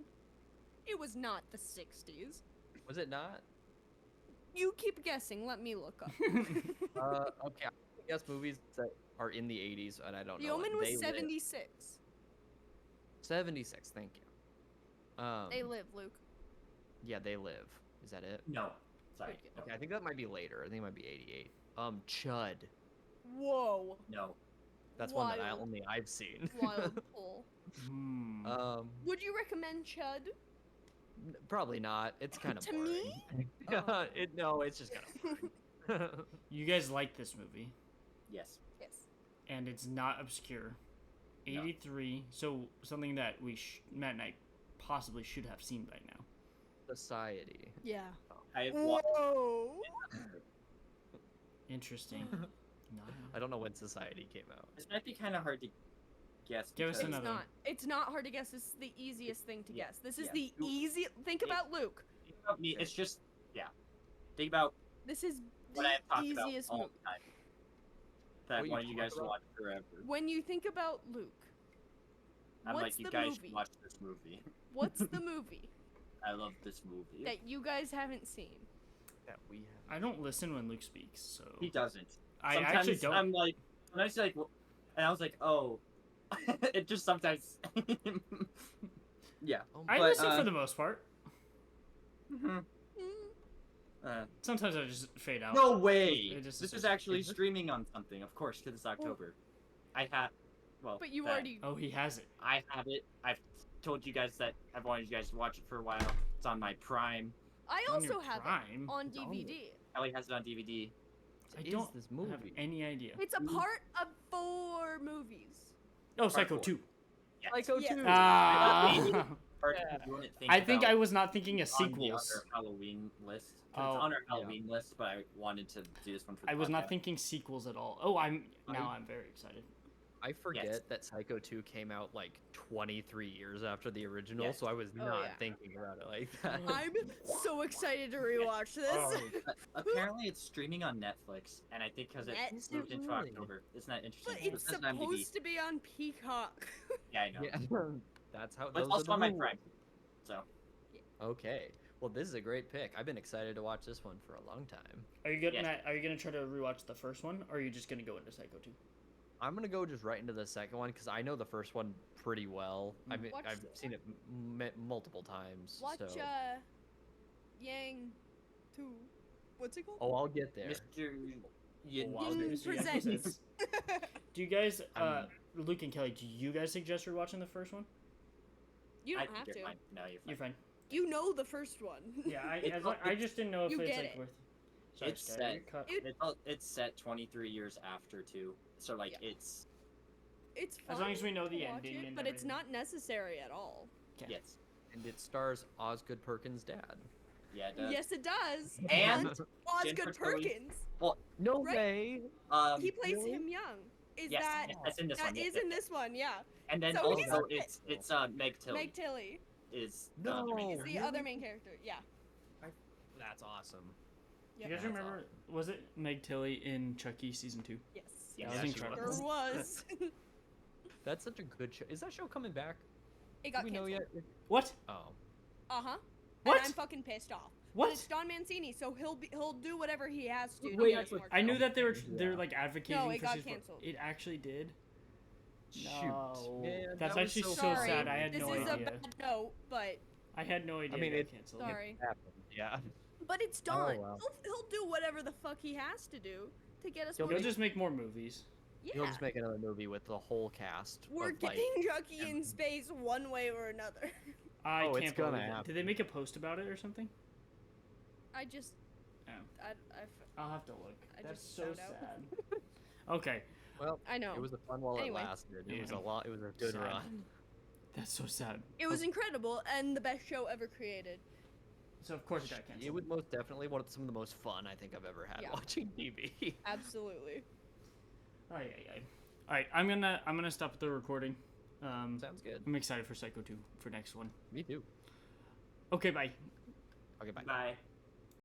It was not the 60s. Was it not? You keep guessing. Let me look up. Okay. I guess movies that are in the 80s, and I don't The know. Omen what was they live. 76. 76. Thank you. They live, Luke. Yeah, They Live. Is that it? No, sorry. Okay. Okay, I think that might be later. I think it might be 88. Chud. Whoa. No. That's one that Wild. I've seen. Wild pull. Hmm. Would you recommend Chud? Probably not. It's kind of To boring. me? Oh. No, it's just kind of boring. You guys like this movie, Yes. Yes. and it's not obscure. No. 83. So something that Matt and I possibly should have seen by now. Society. Yeah. I have watched. Whoa. Interesting. No. I don't know when Society came out. This might be kind of hard to guess. Give us because- It's another not. It's not hard to guess. This is the easiest thing to Yeah. guess. This is Yeah. the You- easy. Think Yeah. about Luke. Think about me. It's just Think about This is what I the have talked about easiest all movie. the time. That I What you wanted you talk guys to about? watch forever. When you think about Luke, I'm what's like, you the guys movie? should watch this movie. What's the movie I love this movie. that you guys haven't seen? That we have. I don't listen when Luke speaks, so He doesn't. I Sometimes actually don't. I'm like, sometimes like, and I was like, oh, it just sometimes. Yeah. Oh I but, listen for the most part. Mhm. Mm, Sometimes I just fade out. No way! It just This is says- actually is it? streaming on something, of course, because it's October. I have, well, but you that- already. Oh, he has it. I have it. I've told you guys that I've wanted you guys to watch it for a while. It's on my Prime. I On your also have Prime? it on It's on DVD. Ellie has it on DVD. I Is don't this have movie? any idea. It's a part of 4 movies. Oh, Psycho four. 2. Yes. Psycho Yeah. 2. Ah. Part Yeah. you wouldn't think I think about I was not thinking of on the sequels. other Halloween list. 'Cause Oh, it's on our yeah. Halloween list, but I wanted to do this one for the I was not podcast. thinking sequels at all. Oh, now I'm very excited. I forget that Psycho 2 came out like 23 years after the original, Yes. so I was Oh, not yeah. thinking about it like that. I'm so excited to rewatch this. Oh. Apparently, it's streaming on Netflix, and I think because it Net- Is it moved into really? October, it's not interesting. But it's says on IMDb. supposed to be on Peacock. Yeah, I know. Yeah, that's how. But it's those are also the on my rules. Prime. So Okay. Well, this is a great pick. I've been excited to watch this one for a long time. Are you good, Yes. Matt? Are you gonna try to rewatch the first one, or are you just gonna go into Psycho 2? I'm gonna go just right into the second one because I know the first one pretty well. I mean, Watch I've the- seen it multiple times. Watch so. Yang 2. What's it called? Oh, I'll get there. Mr. Wild Yin Mr. Yang presents. presents. Do you guys, I'm- Luke and Kelly, do you guys suggest rewatching the first one? You I don't have think to. you're fine. No, you're fine. You're fine. You know the first one. Yeah, It's I just didn't know if you it's get like it. worth. Sorry, It's Sky, set. you're cut. It- It's set 23 years after too, so like Yeah. it's It's fun As long as we know to the watch ending it, and but it's everything. not necessary at all. Okay. yes, And it stars Osgood Perkins' dad. yeah. It does. Yes, it does. And Osgood Jennifer Tilly- Perkins. Well, No Right? way. He plays really? him young. Is yes, that that's in this that one. is in this one? Yeah. And then so he's also in it. it's Meg Tilly Meg Tilly is No. the main is character. the other main character. Yeah. That's awesome. You Yep. guys That's remember? Was it Meg Tilly in Chucky season 2? Yes. Yeah, That Yeah, was she incredible. There was. That's such a good show. Is that show coming back? It Do got we know canceled. yet? What? Oh. Uh huh. What? And I'm fucking pissed off. What? But it's Don Mancini, so he'll do whatever he has to. to Wait, get us more I knew shows. that they're Yeah. like advocating No, it for got season 4. canceled. It actually did. Shoot. No. Man, That's that was actually so Sorry, sad. I had this no is idea. a bad note, but I had no idea I mean, it it- got canceled. sorry. Happened. Yeah. But it's Don. wow. He'll do whatever the fuck he has to do to get us He'll more. He'll just make more movies. yeah. He'll just make another movie with the whole cast. We're of, like, getting Chucky in space one way or another. I Oh, it's can't gonna believe it. happen. Did they make a post about it or something? I just. Oh. I I'll have to look. I That's just so found out. sad. Okay. Well, I know. it was a fun while Anyway. it lasted. It was Yeah. a lot. It was a good Sad. run. That's so sad. It was incredible and the best show ever created. So of course it got canceled. It was most definitely some of the most fun I think I've ever had Yeah. watching TV. Absolutely. All right, I'm gonna stop the recording. Sounds good. I'm excited for Psycho 2 for next one. Me too. Okay, bye. Okay, bye. Bye.